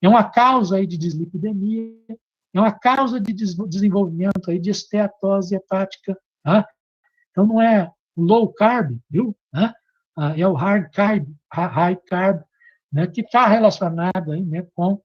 é uma causa aí de dislipidemia, é uma causa de desenvolvimento aí de esteatose hepática. Tá? Então, não é o low carb, viu? Né? É o high carb, né, que está relacionado aí, né, com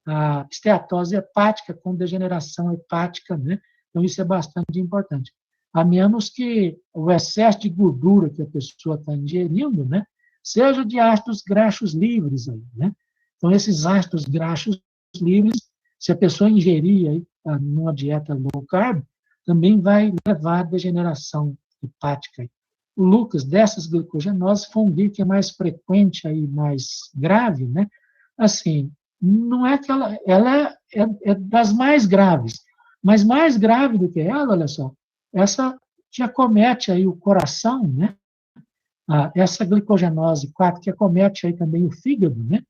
a esteatose hepática, com degeneração hepática, né? Então, isso é bastante importante. A menos que o excesso de gordura que a pessoa está ingerindo, né, seja de ácidos graxos livres. Aí, né? Então, esses ácidos graxos livres, se a pessoa ingerir aí, numa dieta low carb, também vai levar à degeneração hepática. O Lucas, dessas glicogenoses, fundir que é mais frequente aí, mais grave, né? Assim, não é que ela é das mais graves, mas mais grave do que ela, olha só, essa que acomete aí o coração, né? Essa glicogenose 4 que acomete aí também o fígado, né?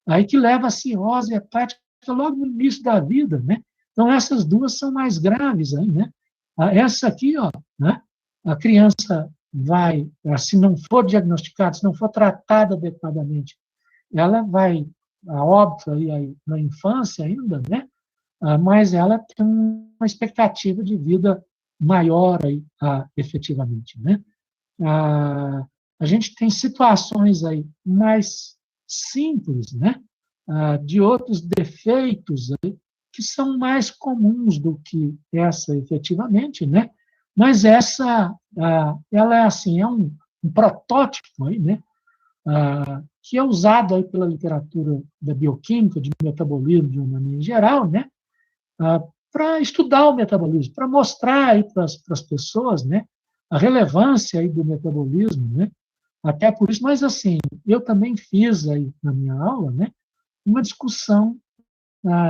Aí que leva a cirrose hepática logo no início da vida, né? Então essas duas são mais graves aí, né? Essa aqui, ó, né? A criança vai, se não for diagnosticada, se não for tratada adequadamente, ela vai a óbito aí na infância ainda, né? Mas ela tem uma expectativa de vida maior aí, efetivamente, né? A gente tem situações aí mais simples, né? De outros defeitos aí, que são mais comuns do que essa efetivamente, né? Mas essa, ela é assim, é um protótipo aí, né? Que é usado aí pela literatura da bioquímica, de metabolismo de uma maneira geral, né? Para estudar o metabolismo, para mostrar aí para as pessoas, né? A relevância aí do metabolismo, né? Até por isso, mas assim, eu também fiz aí na minha aula, né? Uma discussão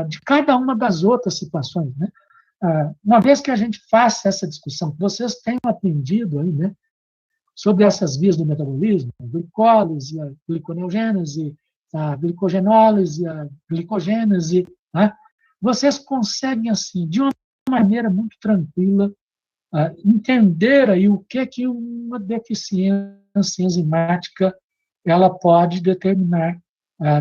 de cada uma das outras situações, né? Uma vez que a gente faça essa discussão, que vocês tenham aprendido aí, né? Sobre essas vias do metabolismo, a glicólise, a gliconeogênese, a glicogenólise, a glicogênese, né? Vocês conseguem, assim, de uma maneira muito tranquila, entender aí o que uma deficiência enzimática ela pode determinar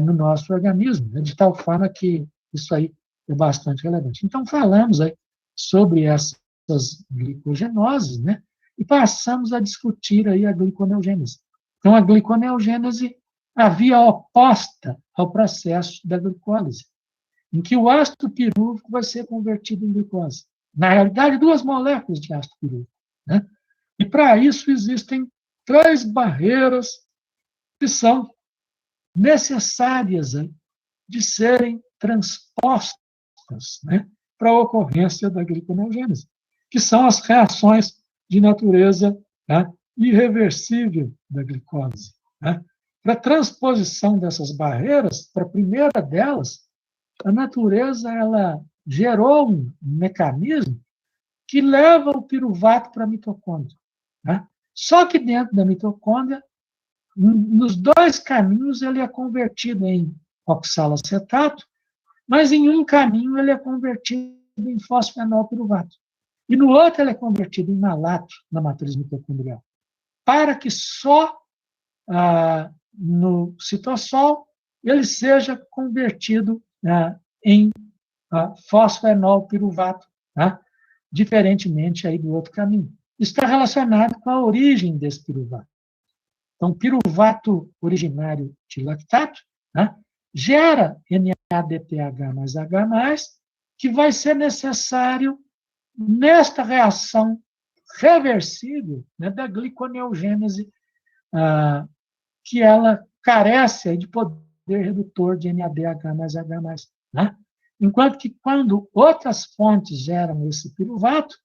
no nosso organismo, né? De tal forma que isso aí é bastante relevante. Então, falamos aí sobre essas glicogenoses, né? E passamos a discutir aí a gliconeogênese. Então, a gliconeogênese, a via oposta ao processo da glicólise, em que o ácido pirúvico vai ser convertido em glicose. Na realidade, duas moléculas de ácido pirúvico, né? E para isso existem 3 barreiras que são necessárias de serem transpostas, né, para a ocorrência da gliconeogênese, que são as reações de natureza, né, irreversível da glicose. Né? Para a transposição dessas barreiras, para a primeira delas, a natureza ela gerou um mecanismo que leva o piruvato para a mitocôndria. Né? Só que dentro da mitocôndria, nos 2 caminhos, ele é convertido em oxalacetato, mas em um caminho ele é convertido em fosfenolpiruvato. E no outro ele é convertido em malato na matriz mitocondrial. Para que só no citossol ele seja convertido em fosfenolpiruvato, tá? Diferentemente aí do outro caminho. Isso está relacionado com a origem desse piruvato. Então, piruvato originário de lactato, né, gera NADPH mais H+, que vai ser necessário nesta reação reversível, né, da gliconeogênese, que ela carece de poder redutor de NADH mais H+. Né? Enquanto que quando outras fontes geram esse piruvato,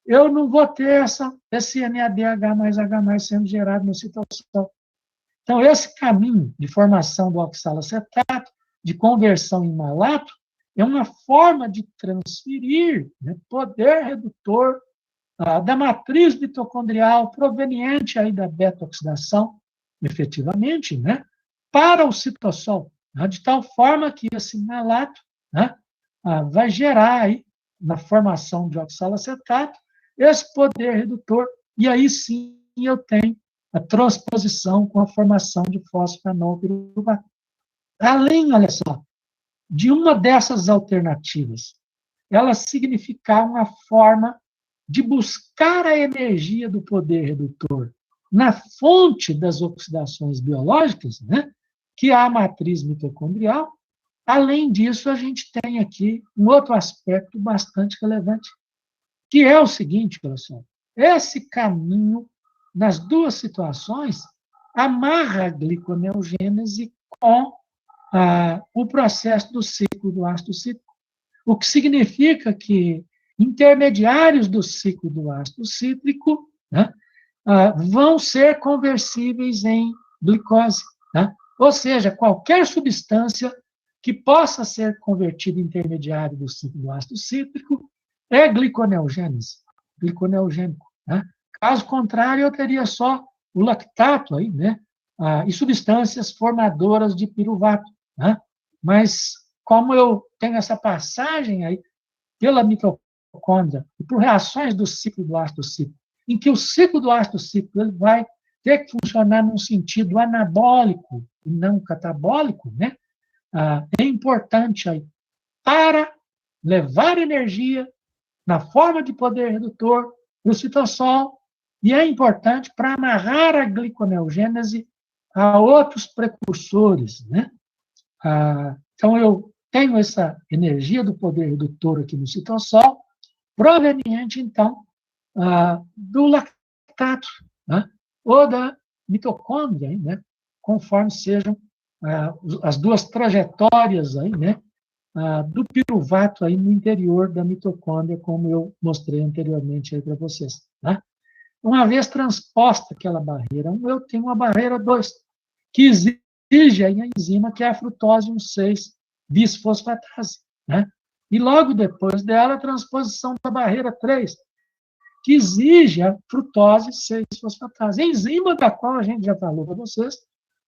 eu não vou ter esse NADH mais H+ sendo gerado no citossol. Então, esse caminho de formação do oxalacetato de conversão em malato é uma forma de transferir, né, poder redutor da matriz mitocondrial proveniente aí da beta-oxidação, efetivamente, né, para o citossol, né, de tal forma que esse malato, né, vai gerar aí, na formação de oxalacetato, esse poder redutor, e aí sim eu tenho a transposição com a formação de fosfanol piruvato. Além, olha só, de uma dessas alternativas, ela significar uma forma de buscar a energia do poder redutor na fonte das oxidações biológicas, né, que é a matriz mitocondrial. Além disso, a gente tem aqui um outro aspecto bastante relevante, que é o seguinte, olha só, esse caminho, nas duas situações, amarra a gliconeogênese com o processo do ciclo do ácido cítrico, o que significa que intermediários do ciclo do ácido cítrico, né, vão ser conversíveis em glicose. Né? Ou seja, qualquer substância que possa ser convertida em intermediário do ciclo do ácido cítrico é gliconeogênese, gliconeogênico. Né? Caso contrário, eu teria só o lactato aí, né? E substâncias formadoras de piruvato. Né? Mas, como eu tenho essa passagem aí pela mitocôndria e por reações do ciclo do ácido cítrico, em que o ciclo do ácido cítrico ele vai ter que funcionar num sentido anabólico e não catabólico, né? É importante aí para levar energia na forma de poder redutor para o citossol e é importante para amarrar a gliconeogênese a outros precursores, né? Então, eu tenho essa energia do poder redutor aqui no citossol, proveniente, então, do lactato, né? Ou da mitocôndria, né? Conforme sejam as duas trajetórias aí, né? Do piruvato aí no interior da mitocôndria, como eu mostrei anteriormente aí para vocês. Né? Uma vez transposta aquela barreira 1, eu tenho uma barreira 2, que exige aí a enzima, que é a frutose 1,6-bisfosfatase. Né? E logo depois dela, a transposição da barreira 3, que exige a frutose 6-fosfatase, enzima da qual a gente já falou para vocês,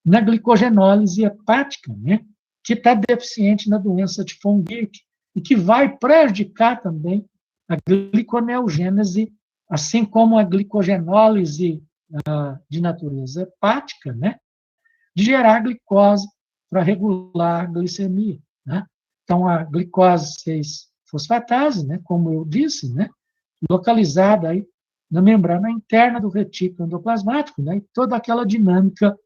na glicogenólise hepática, né? Que está deficiente na doença de von Gierke e que vai prejudicar também a gliconeogênese, assim como a glicogenólise de natureza hepática, né? De gerar glicose para regular a glicemia. Né? Então, a glicose 6-fosfatase, né? Como eu disse, né? Localizada aí na membrana interna do retículo endoplasmático, né? E toda aquela dinâmica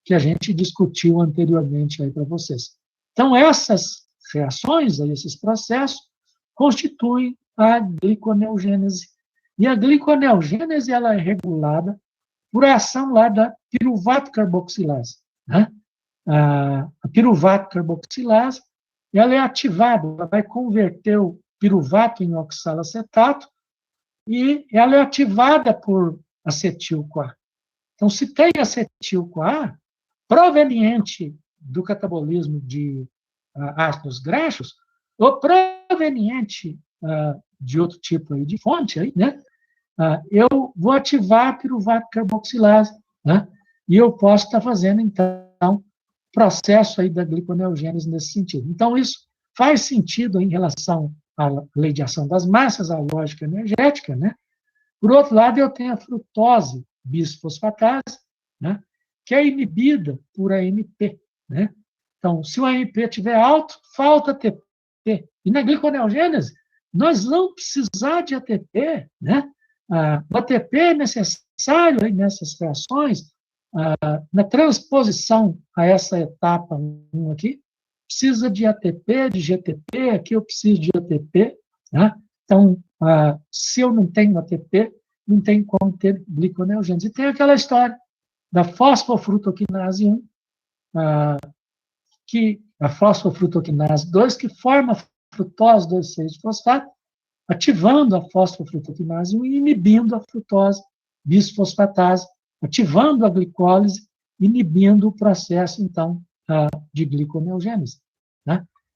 que a gente discutiu anteriormente aí para vocês. Então, essas reações, esses processos, constituem a gliconeogênese. E a gliconeogênese ela é regulada por ação lá da piruvato carboxilase. Né? A piruvato carboxilase ela é ativada, ela vai converter o piruvato em oxalacetato e ela é ativada por acetil-CoA. Então, se tem acetil-CoA, proveniente do catabolismo de ácidos graxos, ou proveniente de outro tipo aí de fonte, aí, né? Eu vou ativar a piruvato carboxilase, né? E eu posso estar fazendo, então, processo aí da gliconeogênese nesse sentido. Então, isso faz sentido em relação à lei de ação das massas, à lógica energética, né? Por outro lado, eu tenho a frutose bisfosfatase, né? Que é inibida por AMP. Né? Então, se o AMP estiver alto, falta ATP. E na gliconeogênese, nós vamos precisar de ATP. Né? O ATP é necessário nessas reações, na transposição a essa etapa 1 aqui, precisa de ATP, de GTP, aqui eu preciso de ATP. Né? Então, se eu não tenho ATP, não tem como ter gliconeogênese. E tem aquela história da fosfofrutoquinase 1, que a fosfofrutoquinase 2, que forma a frutose 2,6-fosfato, ativando a fosfofrutoquinase 1 e inibindo a frutose bisfosfatase, ativando a glicólise, inibindo o processo, então, de gliconeogênese.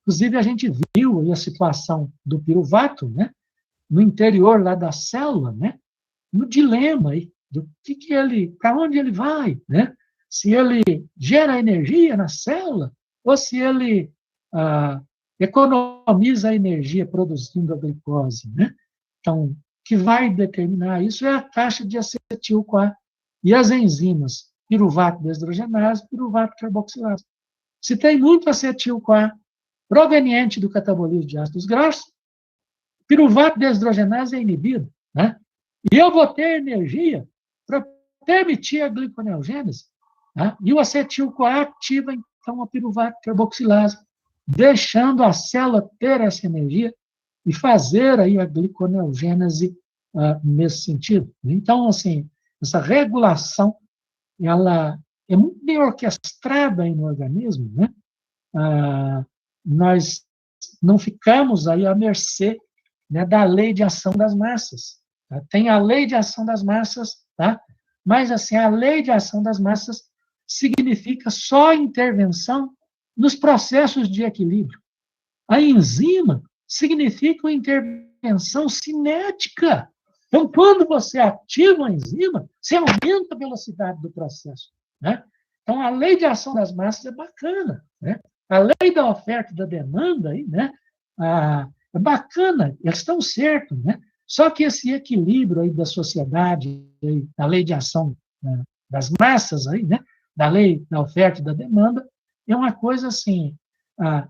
Inclusive, a gente viu aí a situação do piruvato, né, no interior lá da célula, né, no dilema aí, do que ele, para onde ele vai, né? Se ele gera energia na célula ou se ele economiza a energia produzindo a glicose, né? Então, o que vai determinar isso é a taxa de acetil-CoA e as enzimas piruvato deshidrogenase e piruvato carboxilase. Se tem muito acetil-CoA proveniente do catabolismo de ácidos graxos, piruvato deshidrogenase é inibido, né? E eu vou ter energia para permitir a gliconeogênese, né? E o acetil-CoA ativa, então, a piruvato carboxilase, deixando a célula ter essa energia e fazer aí a gliconeogênese nesse sentido. Então, assim, essa regulação, ela é muito bem orquestrada aí no organismo, né? Nós não ficamos aí à mercê, né, da lei de ação das massas. Tá? Tem a lei de ação das massas, tá? Mas assim, a lei de ação das massas significa só intervenção nos processos de equilíbrio. A enzima significa uma intervenção cinética. Então, quando você ativa a enzima, você aumenta a velocidade do processo, né? Então, a lei de ação das massas é bacana, né? A lei da oferta e da demanda, aí, né? É bacana, eles estão certos, né? Só que esse equilíbrio aí da sociedade, aí, da lei de ação, né, das massas, aí, né? Da lei da oferta e da demanda, é uma coisa assim,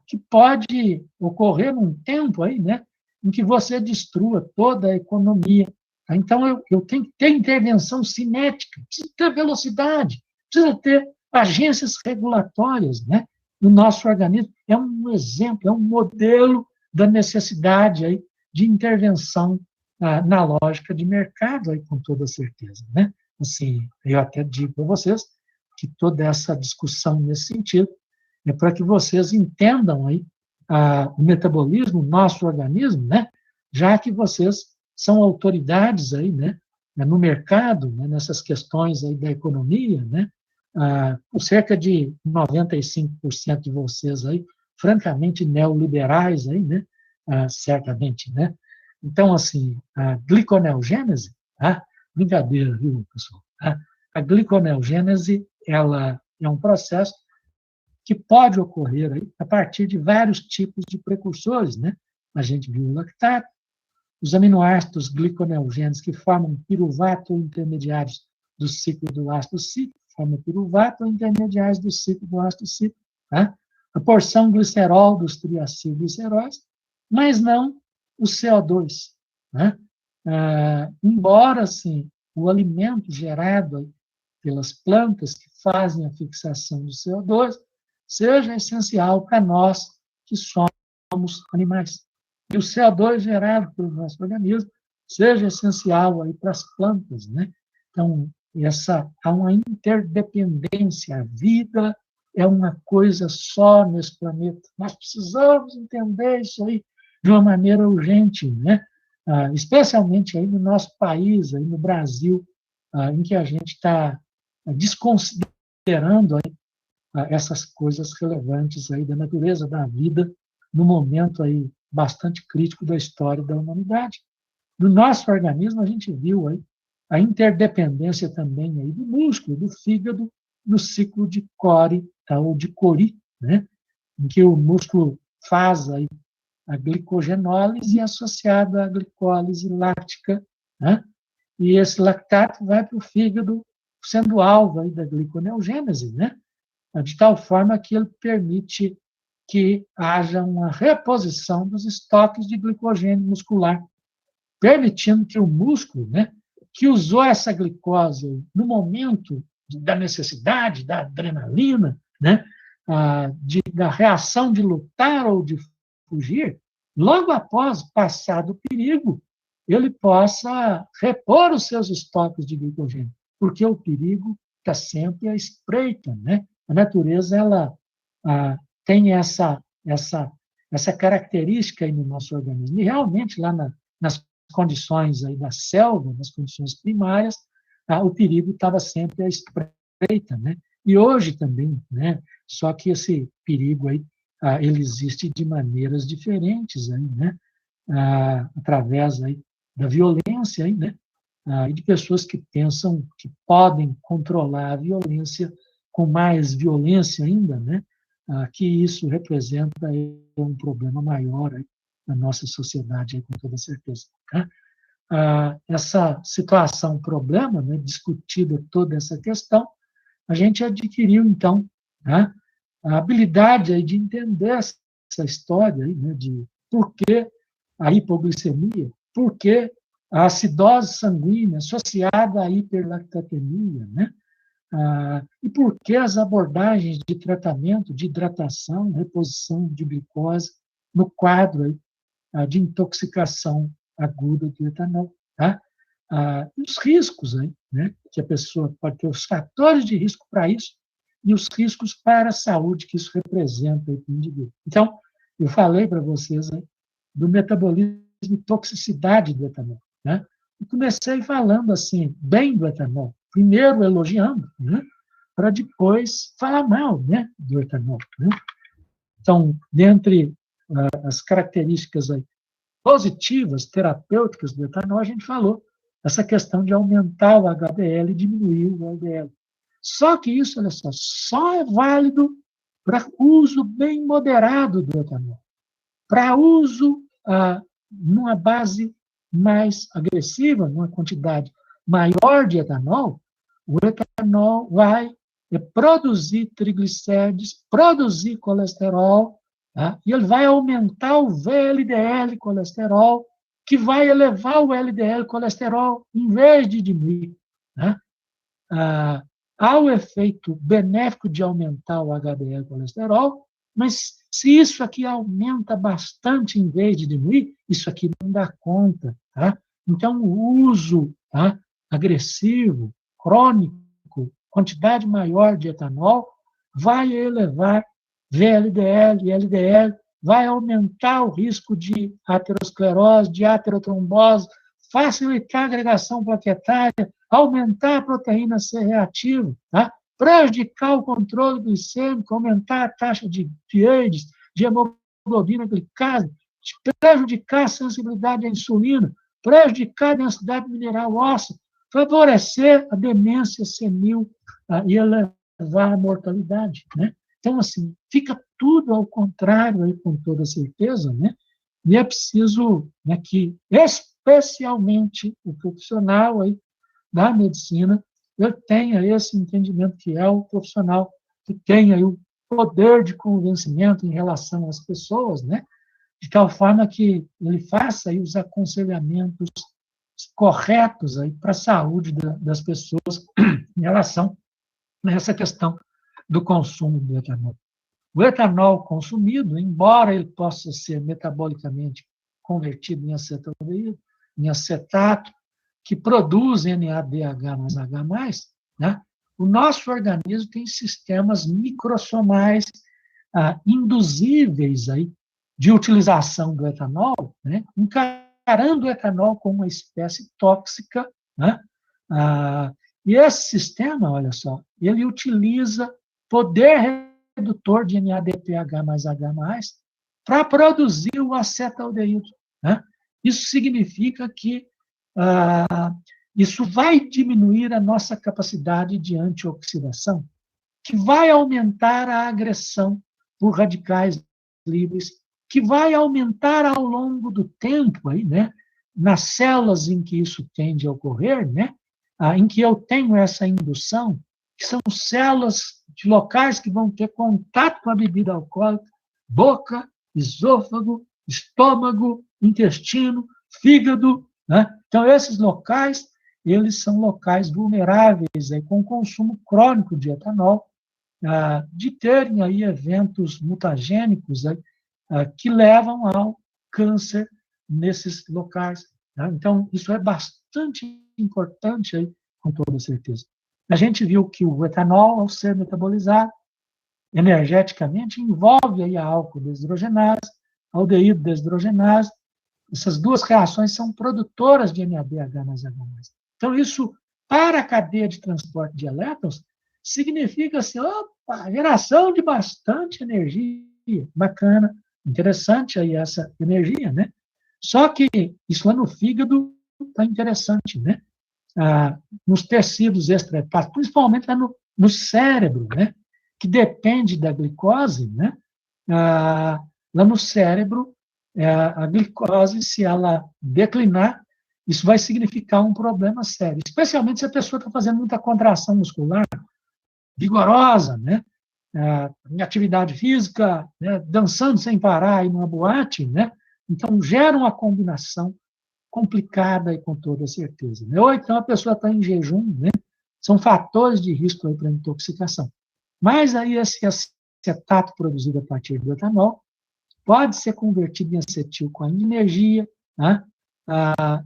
que pode ocorrer num tempo aí, né? Em que você destrua toda a economia. Então, eu tenho que ter intervenção cinética, precisa ter velocidade, precisa ter agências regulatórias, né? No nosso organismo. É um exemplo, é um modelo da necessidade aí de intervenção na lógica de mercado, aí, com toda certeza, né? Assim, eu até digo para vocês que toda essa discussão nesse sentido é para que vocês entendam aí o metabolismo, o nosso organismo, né? Já que vocês são autoridades aí, né? No mercado, né? Nessas questões aí da economia, né? Cerca de 95% de vocês aí, francamente neoliberais aí, né? Certamente, né? Então, assim, a gliconeogênese, brincadeira, viu, pessoal? A gliconeogênese, ela é um processo que pode ocorrer aí a partir de vários tipos de precursores, né? A gente viu o lactato, os aminoácidos gliconeogêneses que formam piruvato intermediários do ciclo do ácido cítrico, formam piruvato intermediários do ciclo do ácido cítrico, tá? A porção glicerol dos triacilgliceróis, mas não o CO2, né? Embora, assim, o alimento gerado pelas plantas que fazem a fixação do CO2 seja essencial para nós que somos animais. E o CO2 gerado pelo nosso organismo seja essencial aí para as plantas, né? Então, há uma interdependência. A vida é uma coisa só nesse planeta. Nós precisamos entender isso aí de uma maneira urgente, né? Especialmente aí no nosso país, aí no Brasil, em que a gente está desconsiderando aí essas coisas relevantes aí da natureza da vida no momento aí bastante crítico da história da humanidade. No nosso organismo, a gente viu aí a interdependência também aí do músculo, do fígado, no ciclo de Cori, ou de Cori, né? Em que o músculo faz aí a glicogenólise associada à glicólise láctica, né? E esse lactato vai para o fígado sendo alvo aí da gliconeogênese, né? De tal forma que ele permite que haja uma reposição dos estoques de glicogênio muscular, permitindo que o músculo, né, que usou essa glicose no momento da necessidade, da adrenalina, né, da reação de lutar ou de fugir, logo após passar do perigo, ele possa repor os seus estoques de glicogênio, porque o perigo está sempre à espreita, né? A natureza ela tem essa característica aí no nosso organismo. E realmente lá nas condições aí da selva, nas condições primárias, o perigo estava sempre à espreita, né? E hoje também, né? Só que esse perigo aí ele existe de maneiras diferentes, aí, né? Através aí da violência, aí, né? E de pessoas que pensam que podem controlar a violência com mais violência ainda, né? Que isso representa aí um problema maior aí na nossa sociedade, aí, com toda certeza. Né? Essa situação, problema, né? Discutida toda essa questão, a gente adquiriu, então, né? A habilidade aí de entender essa história aí, né? De por que a hipoglicemia, por que a acidose sanguínea associada à hiperlactatemia, né? E por que as abordagens de tratamento de hidratação, reposição de glicose no quadro aí, de intoxicação aguda do etanol, tá? E os riscos aí, né? Que a pessoa pode ter, os fatores de risco para isso e os riscos para a saúde que isso representa para o indivíduo. Então, eu falei para vocês aí do metabolismo e toxicidade do etanol, né? E comecei falando assim, bem do etanol, primeiro elogiando, né? Para depois falar mal, né? Do etanol, né? Então, dentre as características aí, positivas, terapêuticas do etanol, a gente falou essa questão de aumentar o HDL e diminuir o LDL. Só que isso, olha só é válido para uso bem moderado do etanol. Para uso numa base mais agressiva, numa quantidade maior de etanol, o etanol vai produzir triglicérides, produzir colesterol, tá? E ele vai aumentar o VLDL colesterol, que vai elevar o LDL colesterol em vez de diminuir. Né? Há o efeito benéfico de aumentar o HDL colesterol, mas se isso aqui aumenta bastante em vez de diminuir, isso aqui não dá conta. Tá? Então, o uso, tá, agressivo, crônico, quantidade maior de etanol, vai elevar VLDL e LDL, vai aumentar o risco de aterosclerose, de aterotrombose, facilitar a agregação plaquetária, aumentar a proteína C reativa, tá? Prejudicar o controle glicêmico, aumentar a taxa de AIDS, de hemoglobina glicada, prejudicar a sensibilidade à insulina, prejudicar a densidade mineral óssea, favorecer a demência senil e elevar a mortalidade, né? Então, assim, fica tudo ao contrário, aí, com toda certeza, né? E é preciso, né, que, especialmente o profissional aí da medicina, ele tenha esse entendimento, que é o profissional que tenha aí o poder de convencimento em relação às pessoas, né? De tal forma que ele faça aí os aconselhamentos corretos aí para a saúde das pessoas em relação a essa questão do consumo do etanol. O etanol consumido, embora ele possa ser metabolicamente convertido em acetaldeído, em acetato, que produz NADH mais H+, né? O nosso organismo tem sistemas microsomais induzíveis aí de utilização do etanol, né? Encarando o etanol como uma espécie tóxica, né? E esse sistema, olha só, ele utiliza poder redutor de NADPH mais H+, para produzir o acetaldeído, né? Isso significa que isso vai diminuir a nossa capacidade de antioxidação, que vai aumentar a agressão por radicais livres, que vai aumentar ao longo do tempo, aí, né, nas células em que isso tende a ocorrer, né, em que eu tenho essa indução, que são células de locais que vão ter contato com a bebida alcoólica, boca, esôfago, estômago, intestino, fígado, né? Então, esses locais, eles são locais vulneráveis aí, com consumo crônico de etanol, de terem aí eventos mutagênicos aí, que levam ao câncer nesses locais. Tá? Então, isso é bastante importante, aí, com toda certeza. A gente viu que o etanol, ao ser metabolizado energeticamente, envolve aí a álcool desidrogenase, aldeído desidrogenase. Essas duas reações são produtoras de NADH mais H+. Então, isso, para a cadeia de transporte de elétrons, significa assim, opa, geração de bastante energia Bacana, interessante aí essa energia, né? Só que isso lá no fígado está interessante, né? Nos tecidos extrahepáticos, principalmente lá no cérebro, né? Que depende da glicose, né? Lá no cérebro, a glicose, se ela declinar, isso vai significar um problema sério, especialmente se a pessoa está fazendo muita contração muscular, vigorosa, né? Em atividade física, né? Dançando sem parar em uma boate, né? Então, gera uma combinação complicada e com toda certeza. Né? Ou então a pessoa está em jejum, né? São fatores de risco para intoxicação. Mas aí esse acetato produzido a partir do etanol pode ser convertido em acetil-CoA em energia, né?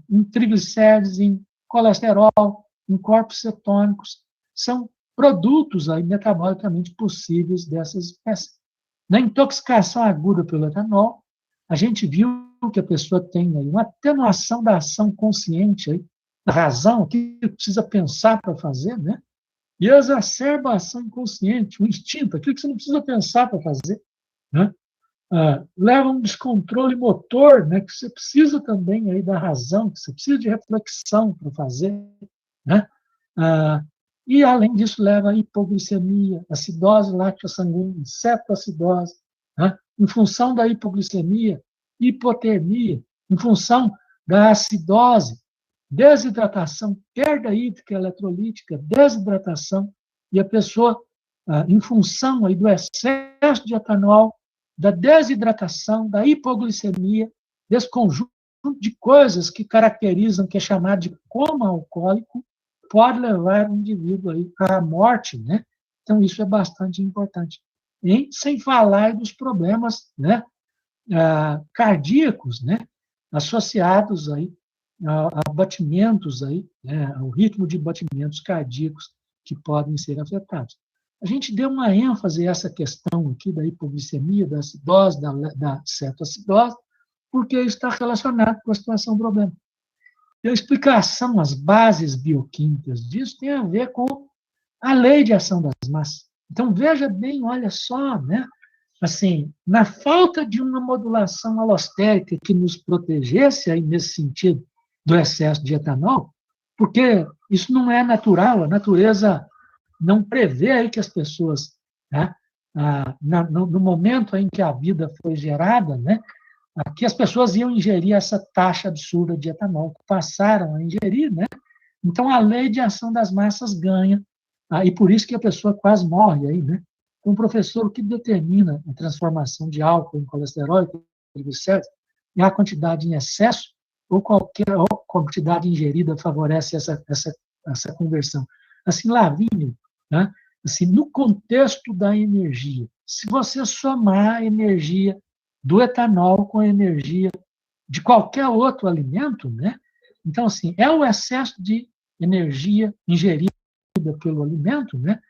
Em triglicérides, em colesterol, em corpos cetônicos. São produtos aí metabolicamente possíveis dessas espécies. Na intoxicação aguda pelo etanol, a gente viu que a pessoa tem aí uma atenuação da ação consciente, aí, da razão, o que precisa pensar para fazer, né? E exacerba a ação inconsciente, o instinto, aquilo que você não precisa pensar para fazer, né? Leva a um descontrole motor, né? Que você precisa também aí da razão, que você precisa de reflexão para fazer, né? E, além disso, leva a hipoglicemia, acidose láctea sanguínea, cetoacidose, né? Em função da hipoglicemia, hipotermia, em função da acidose, desidratação, perda hídrica eletrolítica, desidratação, e a pessoa, em função aí do excesso de etanol, da desidratação, da hipoglicemia, desse conjunto de coisas que caracterizam, que é chamado de coma alcoólico, pode levar o indivíduo aí à morte, né? Então, isso é bastante importante. E sem falar dos problemas, né, cardíacos, né, associados aí a batimentos aí, né, ao ritmo de batimentos cardíacos que podem ser afetados. A gente deu uma ênfase a essa questão aqui da hipoglicemia, da acidose, da cetoacidose, porque está relacionado com a situação do problema. E a explicação, as bases bioquímicas disso tem a ver com a lei de ação das massas. Então, veja bem, olha só, né? Assim, na falta de uma modulação alostérica que nos protegesse aí nesse sentido do excesso de etanol, porque isso não é natural, a natureza não prevê aí que as pessoas, né, no momento em que a vida foi gerada, né, que as pessoas iam ingerir essa taxa absurda de etanol, que passaram a ingerir, né? Então, a lei de ação das massas ganha, e por isso que a pessoa quase morre aí, né? Um professor que determina a transformação de álcool em colesterol e triglicéridos é a quantidade em excesso ou qualquer quantidade ingerida favorece essa conversão. Assim, Lavínia, né? Assim, no contexto da energia, se você somar a energia do etanol com a energia de qualquer outro alimento, né? Então, assim, é o excesso de energia ingerida pelo alimento, né,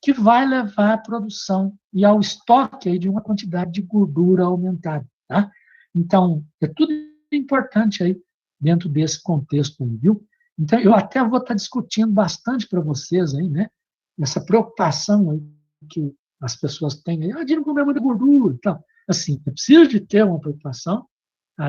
que vai levar à produção e ao estoque aí de uma quantidade de gordura aumentada, tá? Então, é tudo importante aí dentro desse contexto aí, viu? Então, eu até vou estar discutindo bastante para vocês aí, né, essa preocupação aí que as pessoas têm aí, de não comer muita gordura e tal. Assim, é preciso de ter uma preocupação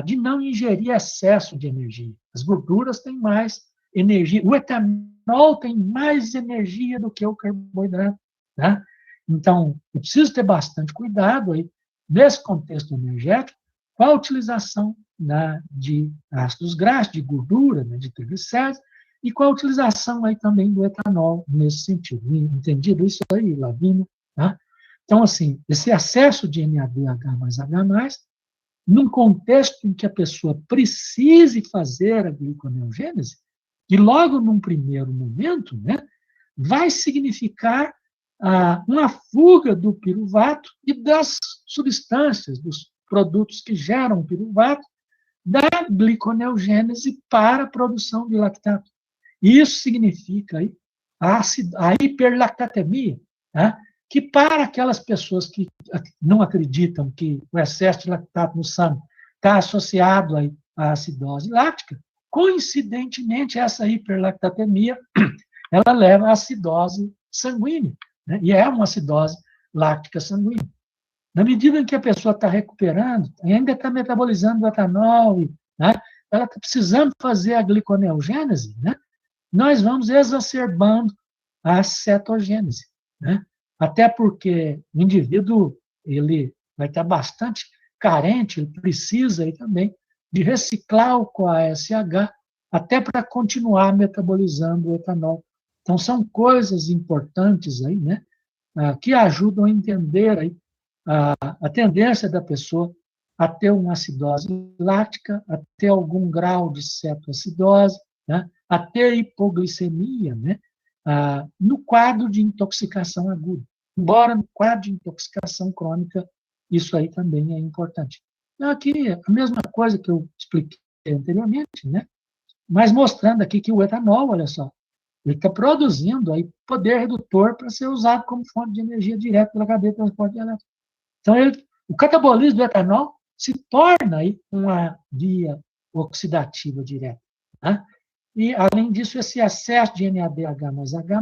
de não ingerir excesso de energia. As gorduras têm mais energia, o etanol tem mais energia do que o carboidrato, né? Então, eu preciso ter bastante cuidado aí, nesse contexto energético, com a utilização, né, de ácidos graxos, de gordura, né, de triglicéridos, e com a utilização aí também do etanol nesse sentido. Entendido isso aí, Lavínia? Tá? Então, assim, esse excesso de NADH mais H+, num contexto em que a pessoa precise fazer a gliconeogênese, e logo num primeiro momento, né, vai significar uma fuga do piruvato e das substâncias, dos produtos que geram piruvato, da gliconeogênese para a produção de lactato. Isso significa aí a hiperlactatemia, né, que para aquelas pessoas que não acreditam que o excesso de lactato no sangue está associado à acidose láctica, coincidentemente, essa hiperlactatemia ela leva à acidose sanguínea, né? E é uma acidose láctica sanguínea. Na medida em que a pessoa está recuperando, ainda está metabolizando o etanol, né? Ela está precisando fazer a gliconeogênese, né? Nós vamos exacerbando a cetogênese, né? Até porque o indivíduo ele vai estar bastante carente, ele precisa aí também de reciclar o CoASH até para continuar metabolizando o etanol. Então, são coisas importantes aí, né? Que ajudam a entender aí a tendência da pessoa a ter uma acidose lática, a ter algum grau de cetoacidose, né? A ter hipoglicemia, né? No quadro de intoxicação aguda. Embora no quadro de intoxicação crônica, isso aí também é importante. Então, aqui, a mesma coisa que eu expliquei anteriormente, né? Mas mostrando aqui que o etanol, olha só, ele está produzindo aí poder redutor para ser usado como fonte de energia direta pela cadeia de transporte elétrico. Então, o catabolismo do etanol se torna aí uma via oxidativa direta. Né? E, além disso, esse excesso de NADH mais H+,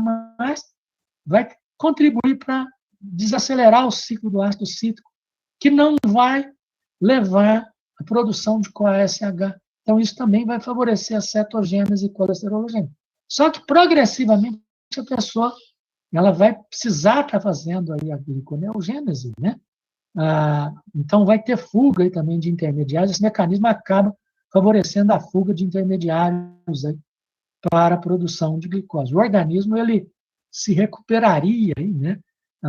vai contribuir para desacelerar o ciclo do ácido cítrico, que não vai levar à produção de CoASH. Então, isso também vai favorecer a cetogênese e colesterologênese. Só que, progressivamente, a pessoa ela vai precisar estar fazendo aí a gliconeogênese, né? Então, vai ter fuga aí também de intermediários. Esse mecanismo acaba favorecendo a fuga de intermediários aí para a produção de glicose. O organismo ele se recuperaria aí, né?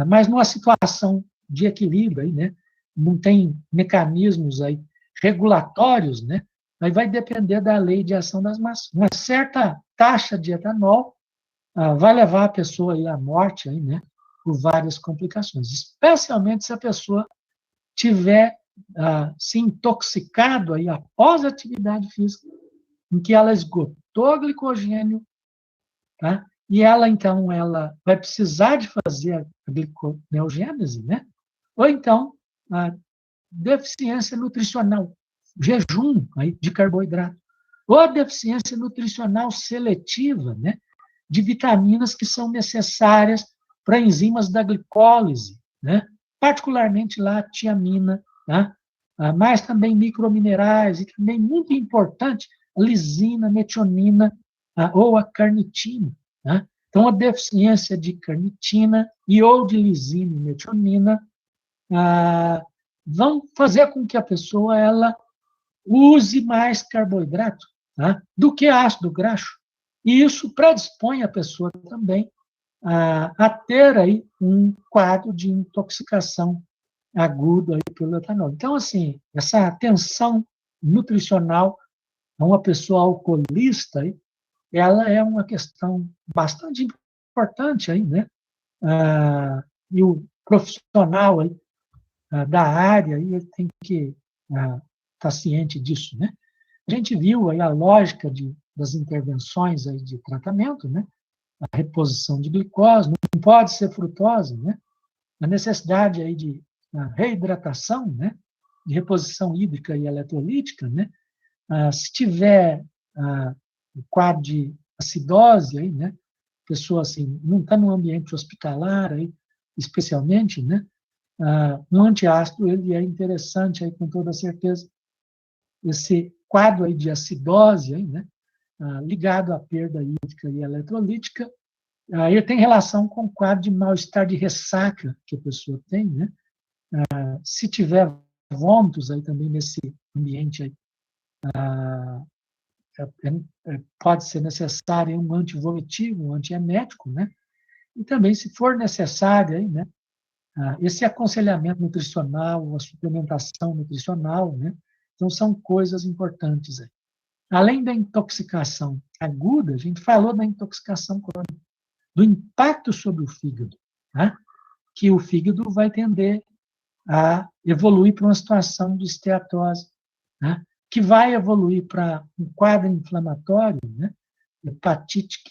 Mas numa situação de equilíbrio aí, né? Não tem mecanismos aí regulatórios, né? Aí vai depender da lei de ação das massas. Uma certa taxa de etanol vai levar a pessoa aí à morte aí, né? Por várias complicações, especialmente se a pessoa tiver se intoxicado aí após a atividade física, em que ela esgotou glicogênio, tá? E ela, então, ela vai precisar de fazer a gliconeogênese, né? Ou então, a deficiência nutricional, jejum aí, de carboidrato, ou a deficiência nutricional seletiva, né? De vitaminas que são necessárias para enzimas da glicólise, né? Particularmente lá a tiamina, tá? Mas também microminerais, e também muito importante, a lisina, metionina, ou a carnitina. Tá? Então, a deficiência de carnitina e ou de lisina e metionina vão fazer com que a pessoa ela use mais carboidrato, tá? Do que ácido graxo. E isso predispõe a pessoa também a ter aí um quadro de intoxicação aguda aí pelo etanol. Então, assim, essa atenção nutricional a uma pessoa alcoolista, aí, ela é uma questão bastante importante aí, né? E o profissional aí, da área aí, ele tem que estar ciente disso, né? A gente viu aí a lógica das intervenções aí de tratamento, né? A reposição de glicose, não pode ser frutose, né? A necessidade aí de reidratação, né? De reposição hídrica e eletrolítica, né? Se tiver um quadro de acidose, aí, né? A pessoa assim, não está no ambiente hospitalar, aí, especialmente, né? Um antiácido ele é interessante, aí, com toda certeza. Esse quadro aí de acidose, aí, né? Ligado à perda hídrica e eletrolítica, ele tem relação com o quadro de mal-estar de ressaca que a pessoa tem, né? Se tiver vômitos aí também nesse ambiente aí, pode ser necessário um antivomitivo, um antiemético, né? E também, se for necessário, aí, né? Esse aconselhamento nutricional, a suplementação nutricional, né? Então, são coisas importantes aí. Além da intoxicação aguda, a gente falou da intoxicação crônica, do impacto sobre o fígado, né? Que o fígado vai tender a evoluir para uma situação de esteatose, né? Que vai evoluir para um quadro inflamatório, né? Hepatite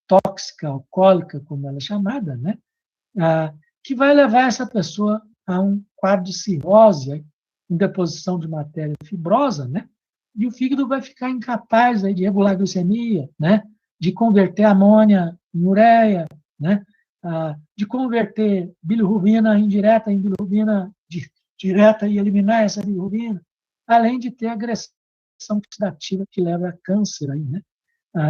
tóxica, alcoólica, como ela é chamada, né? Que vai levar essa pessoa a um quadro de cirrose, com deposição de matéria fibrosa, né? E o fígado vai ficar incapaz aí, de regular a glicemia, né? De converter amônia em ureia, né? de converter bilirrubina indireta em bilirrubina direta e eliminar essa bilirrubina, além de ter agressão oxidativa que leva a câncer aí, né?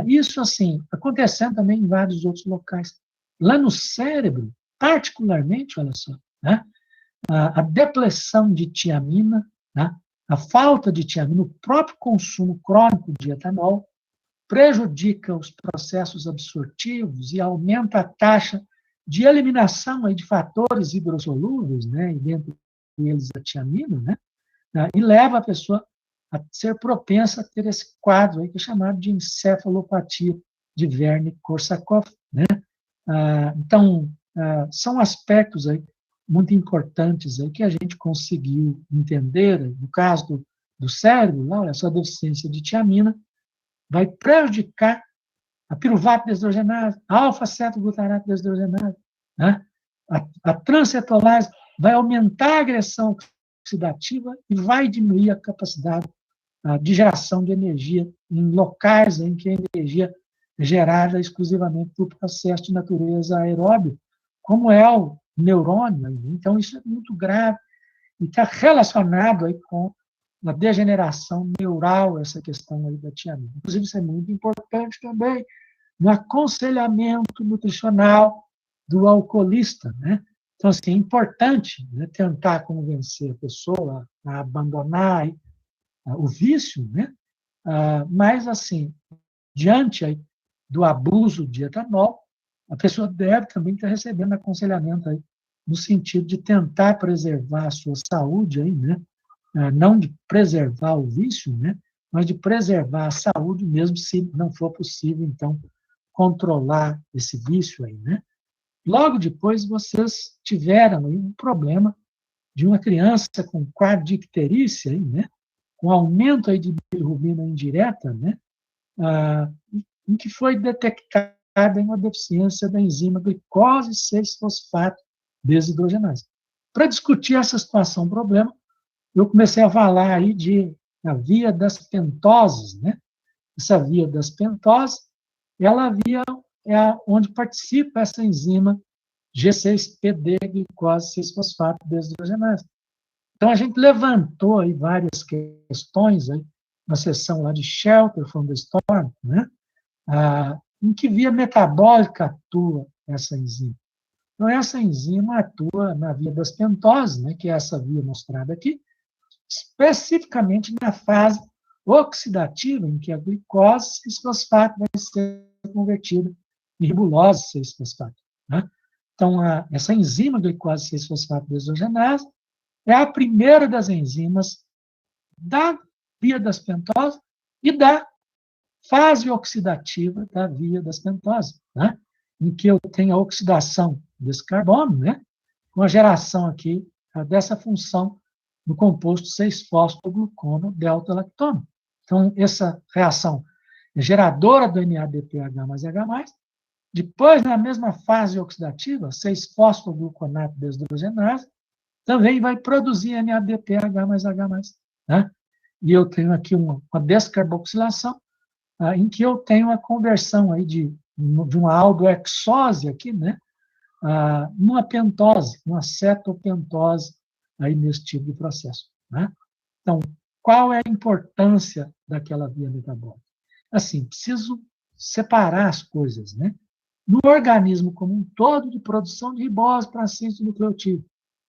Isso, assim, acontecendo também em vários outros locais. Lá no cérebro, particularmente, olha só, né? A depleção de tiamina, né? A falta de tiamina, o próprio consumo crônico de etanol, prejudica os processos absortivos e aumenta a taxa de eliminação aí de fatores hidrossolúveis, né? E dentre eles a tiamina, né? E leva a pessoa a ser propensa a ter esse quadro aí que é chamado de encefalopatia de Wernicke-Korsakoff, né? Então, são aspectos aí muito importantes aí que a gente conseguiu entender. No caso do cérebro, lá, essa deficiência de tiamina vai prejudicar a piruvato desidrogenase, a alfa-cetoglutarato desidrogenase, né? A transcetolase vai aumentar a agressão oxidativa e vai diminuir a capacidade de geração de energia em locais em que a energia é gerada exclusivamente por processo de natureza aeróbia, como é o neurônio. Então, isso é muito grave e está relacionado aí com a degeneração neural, essa questão aí da tiamina. Inclusive, isso é muito importante também no aconselhamento nutricional do alcoolista, né? Então, assim, é importante, né, tentar convencer a pessoa a abandonar o vício, né? Mas, assim, diante aí do abuso de etanol, a pessoa deve também estar recebendo aconselhamento aí, no sentido de tentar preservar a sua saúde, aí, né? Não de preservar o vício, né? Mas de preservar a saúde, mesmo se não for possível, então, controlar esse vício aí, né? Logo depois, vocês tiveram aí um problema de uma criança com quadro de icterícia, aí, né? Com aumento aí de bilirrubina indireta, né? Em que foi detectada uma deficiência da enzima glicose 6-fosfato desidrogenase. Para discutir essa situação, problema, eu comecei a falar aí a via das pentoses, né? Essa via das pentoses, ela onde participa essa enzima G6PD, glicose 6-fosfato desidrogenase. Então, a gente levantou aí várias questões aí, na sessão lá de Shelter from the Storm, né? Em que via metabólica atua essa enzima. Então, essa enzima atua na via das pentoses, né, que é essa via mostrada aqui, especificamente na fase oxidativa, em que a glicose 6-fosfato vai ser convertida em ribulose 6-fosfato. Né? Então, essa enzima glicose 6-fosfato desidrogenase é a primeira das enzimas da via das pentoses e da fase oxidativa da via das pentoses, né? Em que eu tenho a oxidação desse carbono, né? Com a geração aqui dessa função no composto 6-fosfoglucono delta-lactono. Então, essa reação é geradora do NADPH mais H+, depois, na mesma fase oxidativa, 6-fosfogluconato desidrogenase, também vai produzir NADPH mais H+, né? E eu tenho aqui uma descarboxilação, em que eu tenho a conversão aí de uma aldohexose aqui, né? Numa pentose, numa cetopentose, aí nesse tipo de processo, né? Então, qual é a importância daquela via metabólica? Assim, preciso separar as coisas, né? No organismo como um todo, de produção de ribose para síntese do nucleotídeo,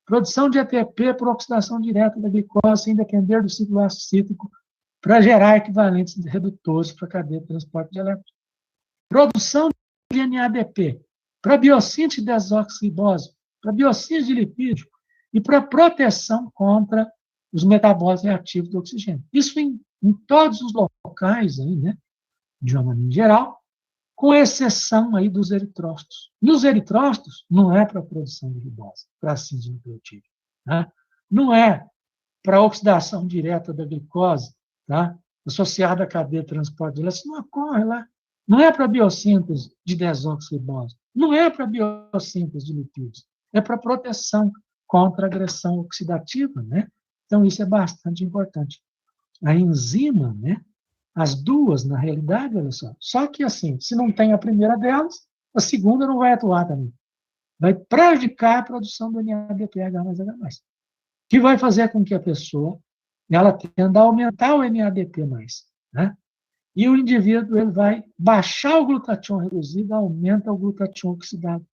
produção de ATP por oxidação direta da glicose, sem depender do ciclo ácido cítrico, para gerar equivalentes redutores para a cadeia de transporte de elétrons. Produção de NADP, para biossíntese de desoxirribose, para biossíntese de lipídio e para proteção contra os metabólitos reativos do oxigênio. Isso em todos os locais, aí, né, de uma maneira geral, com exceção aí dos eritrócitos. E os eritrócitos não é para a produção de ribose, para a síntese nucleotídeo, né? Não é para a oxidação direta da glicose, tá? Associada à cadeia de transporte de elétrons, não ocorre lá. Não é para biossíntese de desoxirribose, não é para biossíntese de lipídios, é para proteção contra a agressão oxidativa, né? Então, isso é bastante importante. A enzima, né? As duas, na realidade, olha só. Só que, assim, se não tem a primeira delas, a segunda não vai atuar também. vai prejudicar a produção do NADPH+H+, que vai fazer com que a pessoa ela tenda a aumentar o NADP+, né? E o indivíduo ele vai baixar o glutatião reduzido, aumenta o glutatião oxidado,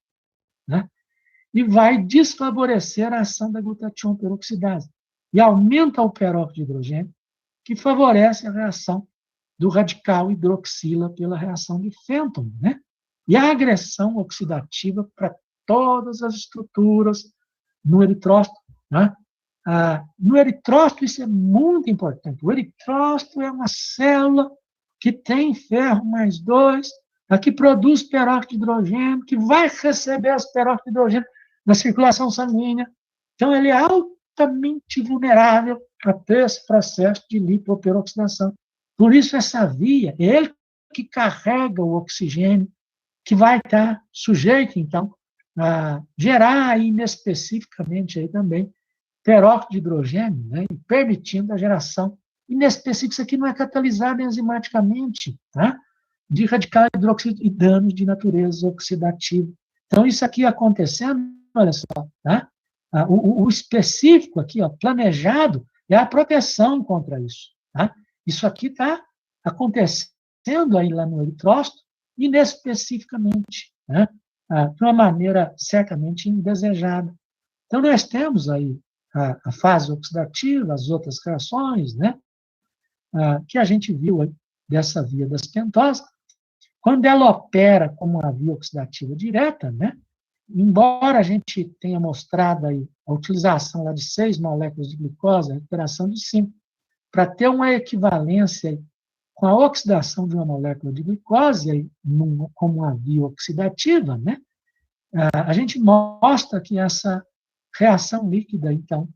né? E vai desfavorecer a ação da glutatião peroxidase. E aumenta o peróxido de hidrogênio, que favorece a reação do radical hidroxila pela reação de Fenton, né? E a agressão oxidativa para todas as estruturas no eritrócito, né? No eritrócito, isso é muito importante. O eritrócito é uma célula que tem ferro mais 2, que produz peróxido de hidrogênio, que vai receber esse peróxido de hidrogênio na circulação sanguínea. Então, ele é altamente vulnerável a ter esse processo de lipoperoxidação. Por isso, essa via, é ele que carrega o oxigênio, que vai estar sujeito, então, a gerar inespecificamente aí também peróxido de hidrogênio, né, permitindo a geração inespecífica. Isso aqui não é catalisado enzimaticamente, tá? De radical hidroxilo e danos de natureza oxidativa. Então, isso aqui acontecendo, olha só, tá? O específico aqui, ó, planejado, é a proteção contra isso, tá? Isso aqui está acontecendo aí lá no eritrócito, inespecificamente, né? De uma maneira certamente indesejada. Então, nós temos aí a fase oxidativa, as outras reações, né? Que a gente viu aí dessa via das pentosas. Quando ela opera como uma via oxidativa direta, né? Embora a gente tenha mostrado aí a utilização lá de 6 moléculas de glicose, a recuperação de 5, para ter uma equivalência aí com a oxidação de uma molécula de glicose aí, como uma via oxidativa, né? A gente mostra que essa reação líquida, então,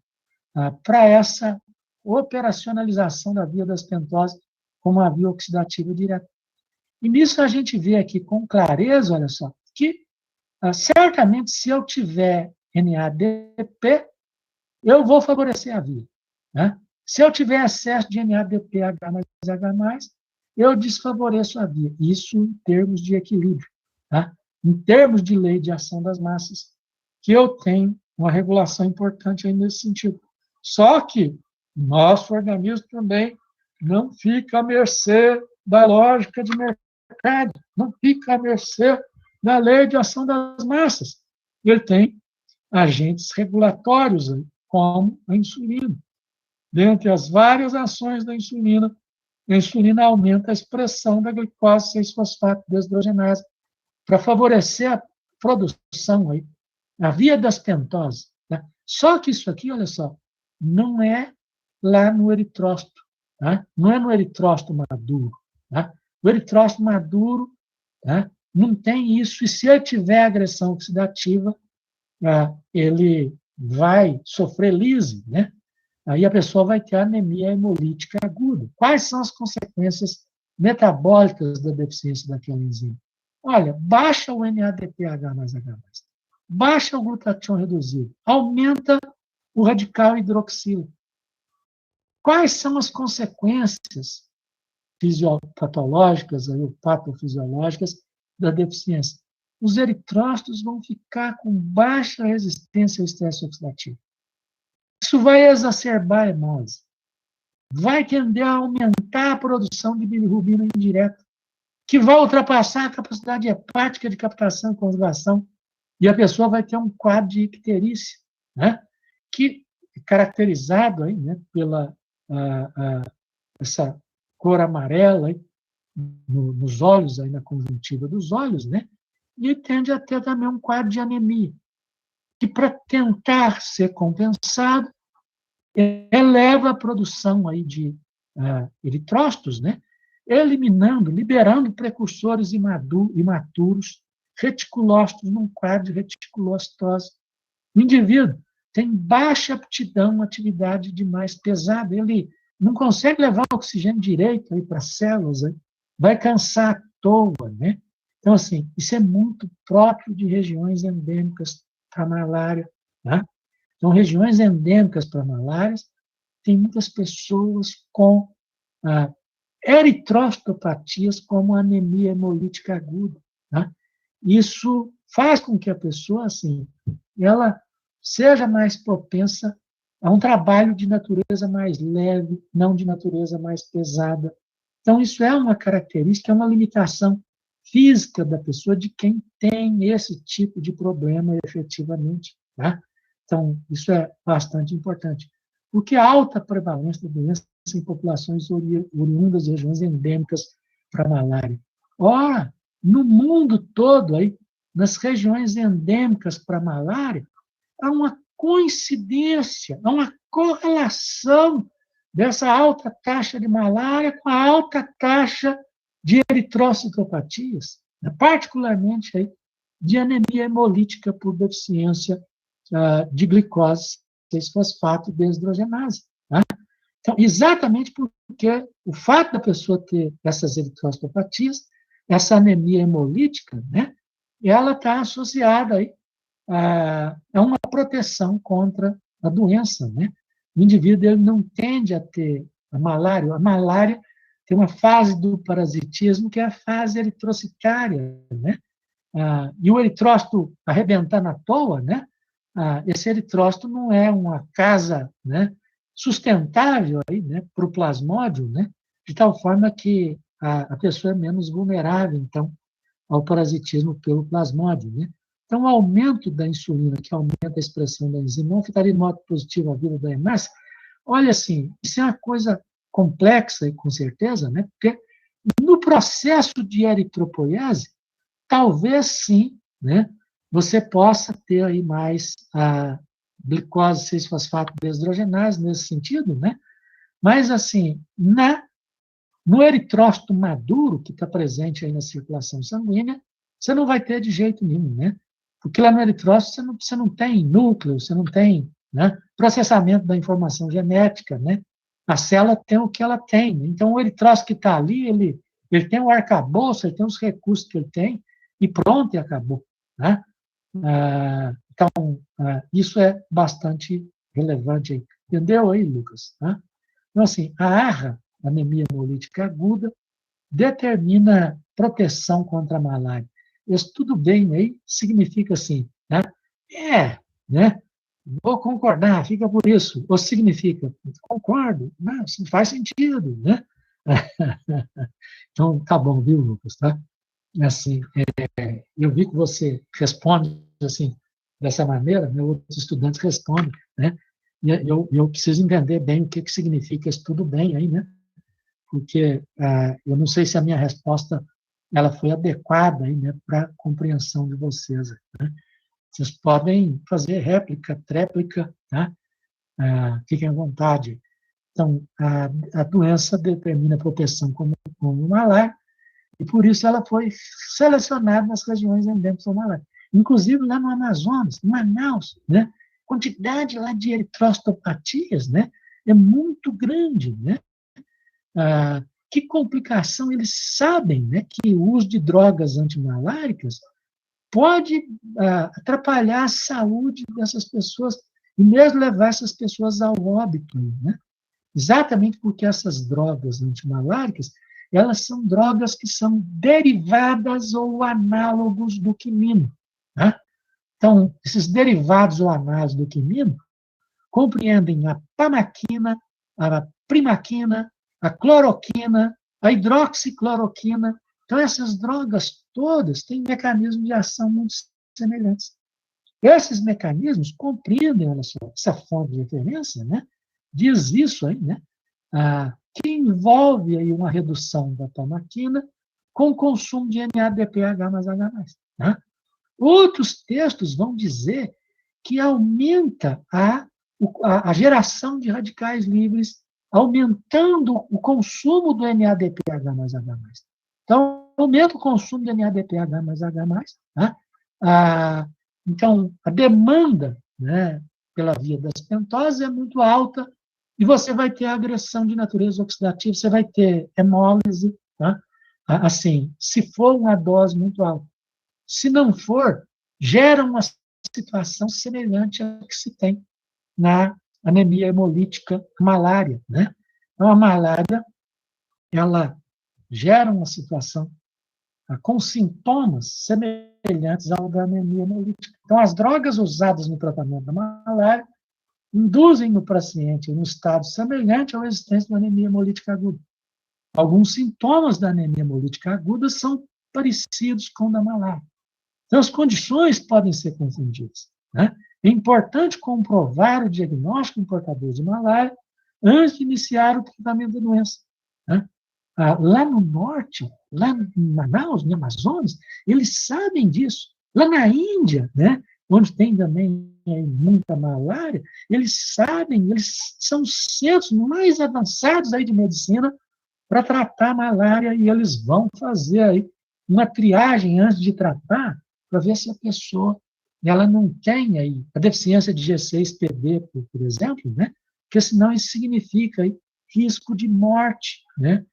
para essa operacionalização da via das pentoses como a via oxidativa direta. E nisso a gente vê aqui com clareza, olha só, que certamente se eu tiver NADP, eu vou favorecer a via, né? Se eu tiver excesso de NADPH+H+, eu desfavoreço a via. Isso em termos de equilíbrio, tá? Em termos de lei de ação das massas, que eu tenho uma regulação importante aí nesse sentido. Só que nosso organismo também não fica à mercê da lógica de mercado, não fica à mercê da lei de ação das massas. Ele tem agentes regulatórios, como a insulina. Dentre as várias ações da insulina, a insulina aumenta a expressão da glicose 6-fosfato desidrogenase para favorecer a produção aí, a via das pentoses. Tá? Só que isso aqui, olha só, não é lá no eritrócito, tá? Não é no eritrócito maduro. Tá? O eritrócito maduro, tá? Não tem isso, e se ele tiver agressão oxidativa, ele vai sofrer lise, né? Aí a pessoa vai ter anemia hemolítica aguda. Quais são as consequências metabólicas da deficiência daquela enzima? Olha, baixa o NADPH+H+, baixa o glutatião reduzido, aumenta o radical hidroxila. Quais são as consequências fisiopatológicas, ou patofisiológicas da deficiência? Os eritrócitos vão ficar com baixa resistência ao estresse oxidativo. Isso vai exacerbar a hemose, vai tender a aumentar a produção de bilirrubina indireta, que vai ultrapassar a capacidade hepática de captação e conjugação, e a pessoa vai ter um quadro de icterícia, né? Que é caracterizado aí, né, pela essa cor amarela aí, nos olhos, aí na conjuntiva dos olhos, né? E tende a ter também um quadro de anemia, que para tentar ser compensado, eleva a produção aí de eritrócitos, né? Eliminando, liberando precursores imaturos, reticulócitos num quadro de reticulocitose. O indivíduo tem baixa aptidão à atividade demais pesada, ele não consegue levar o oxigênio direito para as células, né? Vai cansar à toa, né? Então, assim, isso é muito próprio de regiões endêmicas para malária, né? Então, regiões endêmicas para malárias, tem muitas pessoas com eritrocitopatias, como anemia hemolítica aguda, né? Isso faz com que a pessoa, assim, ela seja mais propensa a um trabalho de natureza mais leve, não de natureza mais pesada. Então, isso é uma característica, é uma limitação física da pessoa, de quem tem esse tipo de problema efetivamente. Tá? Então, isso é bastante importante. Porque a alta prevalência da doença em populações oriundas de regiões endêmicas para a malária. Ora, no mundo todo, aí, nas regiões endêmicas para a malária, há uma coincidência, há uma correlação dessa alta taxa de malária com a alta taxa de eritrocitopatias, né, particularmente aí, de anemia hemolítica por deficiência de glicose 6-fosfato desidrogenase. Tá? Então, exatamente porque o fato da pessoa ter essas eritrocitopatias, essa anemia hemolítica, né, ela está associada aí a uma proteção contra a doença, né? O indivíduo ele não tende a ter a malária. A malária tem uma fase do parasitismo que é a fase eritrocitária, né? E o eritrócito arrebentando à toa, né? Esse eritrócito não é uma casa, né, sustentável aí, né, para o plasmódio, né? De tal forma que a pessoa é menos vulnerável, então, ao parasitismo pelo plasmódio, né? Então, o aumento da insulina, que aumenta a expressão da enzima, não afetaria de modo positivo a vida da hemácia? Olha, assim, isso é uma coisa complexa, com certeza, né? Porque no processo de eritropoiese, talvez sim, né? Você possa ter aí mais a glicose 6-fosfato desidrogenase nesse sentido, né? Mas, assim, no eritrócito maduro, que está presente aí na circulação sanguínea, você não vai ter de jeito nenhum, né? Porque lá no eritrócito você não tem núcleo, você não tem, né, processamento da informação genética, né? A célula tem o que ela tem. Então, o eritrócito que está ali, ele tem o arcabouço, ele tem os recursos que ele tem, e pronto, e acabou. Né? Então, isso é bastante relevante aí. Entendeu aí, Lucas? Né? Então, assim, a ARRA, anemia hemolítica aguda, determina proteção contra a malária. Isso tudo bem aí significa assim, né? Né? Vou concordar, fica por isso. Ou significa, concordo, não, isso faz sentido, né? Então, tá bom, viu, Lucas, tá? Assim, eu vi que você responde assim, dessa maneira, né? Outros estudantes respondem, né? E eu preciso entender bem o que significa isso tudo bem aí, né? Porque eu não sei se a minha resposta ela foi adequada aí, né, para a compreensão de vocês. Né? Vocês podem fazer réplica, tréplica, tá? Fiquem à vontade. Então, a doença determina a proteção como malária, e por isso ela foi selecionada nas regiões endêmicas da malária. Inclusive lá no Amazonas, em Manaus, né? A quantidade lá de eritrocitopatias, né, é muito grande, né? Que complicação, eles sabem, né, que o uso de drogas antimaláricas pode atrapalhar a saúde dessas pessoas e mesmo levar essas pessoas ao óbito, né? Exatamente porque essas drogas antimaláricas, elas são drogas que são derivadas ou análogos do quinino. Né? Então, esses derivados ou análogos do quinino compreendem a pamaquina, a primaquina, a cloroquina, a hidroxicloroquina. Então, essas drogas todas têm mecanismos de ação muito semelhantes. Esses mecanismos compreendem, olha só, essa fonte de referência, né, diz isso aí, né, que envolve aí uma redução da pamaquina com o consumo de NADPH mais H+. Né? Outros textos vão dizer que aumenta a geração de radicais livres, aumentando o consumo do NADPH mais H+. Então, aumenta o consumo de NADPH mais H+. Né? Então, a demanda, né, pela via das pentoses é muito alta e você vai ter agressão de natureza oxidativa, você vai ter hemólise, tá? Assim, se for uma dose muito alta. Se não for, gera uma situação semelhante à que se tem na anemia hemolítica malária, né? Então, a malária, ela gera uma situação com sintomas semelhantes ao da anemia hemolítica. Então, as drogas usadas no tratamento da malária induzem no paciente um estado semelhante à existência da anemia hemolítica aguda. Alguns sintomas da anemia hemolítica aguda são parecidos com o da malária. Então, as condições podem ser confundidas, né? É importante comprovar o diagnóstico em portador de malária antes de iniciar o tratamento da doença, né? Lá no norte, lá em Manaus, no Amazonas, eles sabem disso. Lá na Índia, né, onde tem também muita malária, eles sabem, eles são os centros mais avançados aí de medicina para tratar a malária, e eles vão fazer aí uma triagem antes de tratar, para ver se a pessoa ela não tem aí a deficiência de G6PD, por exemplo, né? Porque senão isso significa aí risco de morte, né?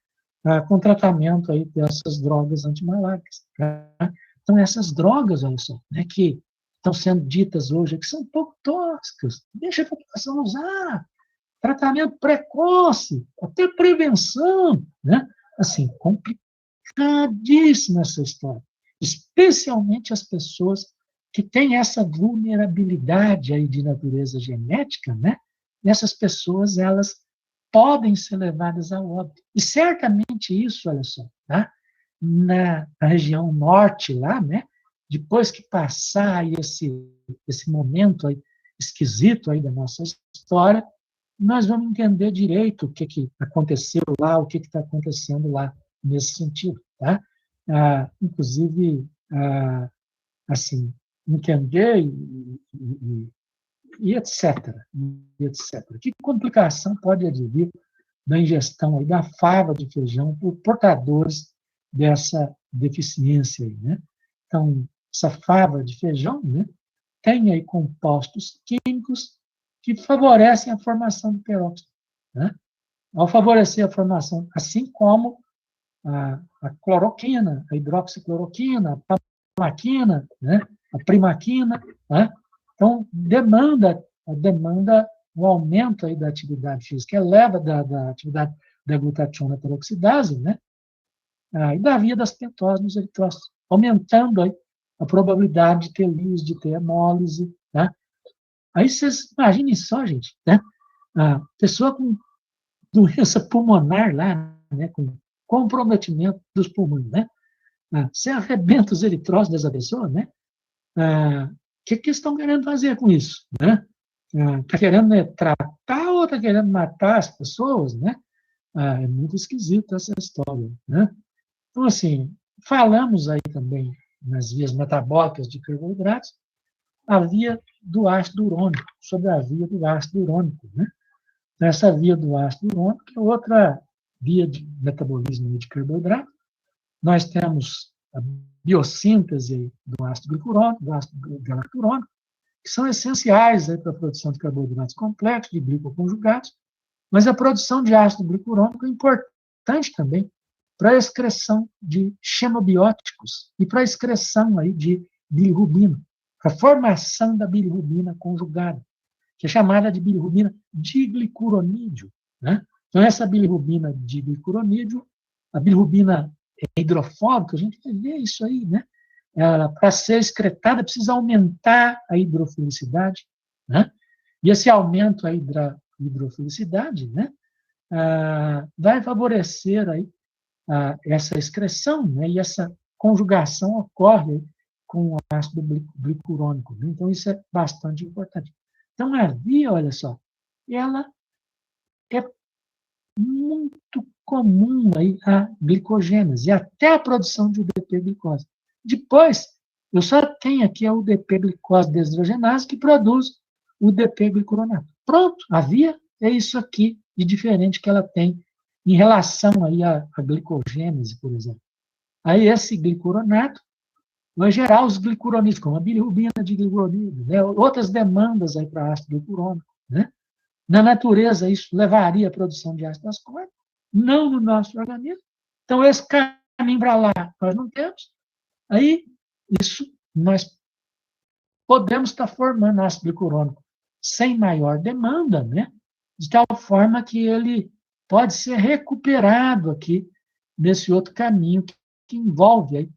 Com tratamento aí dessas drogas antimaláricas. Tá? Então, essas drogas, olha só, né, que estão sendo ditas hoje, que são pouco tóxicas, deixa a população usar, tratamento precoce, até prevenção, né? Assim, complicadíssima essa história. Especialmente as pessoas que têm essa vulnerabilidade aí de natureza genética, né? E essas pessoas, elas podem ser levadas ao óbito. E certamente isso, olha só, tá? Na região norte lá, né? Depois que passar esse momento aí, esquisito aí da nossa história, nós vamos entender direito o que aconteceu lá, o que está acontecendo lá nesse sentido, tá? Inclusive, assim, entender e etc. E etc. Que complicação pode advir da ingestão aí da fava de feijão por portadores dessa deficiência aí, né? Então, essa fava de feijão, né, tem aí compostos químicos que favorecem a formação do peróxido, né? Ao favorecer a formação, assim como a cloroquina, a hidroxicloroquina, a pamaquina, né, a primaquina, né? Então, demanda o aumento aí da atividade física, eleva da atividade da glutationa peroxidase, né? E da via das ketoses nos eritrócitos, aumentando aí a probabilidade de ter lise, de ter hemólise, né? Aí vocês imaginem só, gente, né? A pessoa com doença pulmonar lá, né? Com comprometimento dos pulmões, né? Você arrebenta os eritrócitos dessa pessoa, né? O que estão querendo fazer com isso, né? Está querendo, né, tratar ou está querendo matar as pessoas, né? É muito esquisito essa história, né? Então, assim, falamos aí também nas vias metabólicas de carboidratos, a via do ácido urônico, sobre a via do ácido urônico, né? Nessa via do ácido urônico, que é outra via de metabolismo de carboidrato, nós temos a biossíntese do ácido glicurônico, do ácido galacturônico, que são essenciais aí para a produção de carboidratos complexos, de glicoconjugados, mas a produção de ácido glicurônico é importante também para a excreção de xenobióticos e para a excreção aí de bilirrubina, para a formação da bilirrubina conjugada, que é chamada de bilirrubina diglicuranídeo, né? Então, essa bilirrubina diglicuranídeo, a bilirrubina hidrofóbica, a gente vai ver isso aí, né? Para ser excretada, precisa aumentar a hidrofilicidade, né? E esse aumento aí da hidrofilicidade, né, vai favorecer aí essa excreção, né, e essa conjugação ocorre com o ácido glicurônico, né? Então, isso é bastante importante. Então, a via, olha só, ela é muito comum aí a glicogênese, e até a produção de UDP-glicose. Depois, eu só tenho aqui a UDP-glicose deshidrogenase que produz o UDP-glicoronato. Pronto, a via é isso aqui de diferente que ela tem em relação aí à glicogênese, por exemplo. Aí esse glicoronato vai gerar os glicuronídeos, como a bilirrubina de glicuronídeo, né? Outras demandas aí para ácido glicurônico, né? Na natureza, isso levaria à produção de ácido ascórbico, não no nosso organismo. Então, esse caminho para lá nós não temos. Aí, isso nós podemos estar formando ácido glicurônico sem maior demanda, né? De tal forma que ele pode ser recuperado aqui nesse outro caminho que envolve aí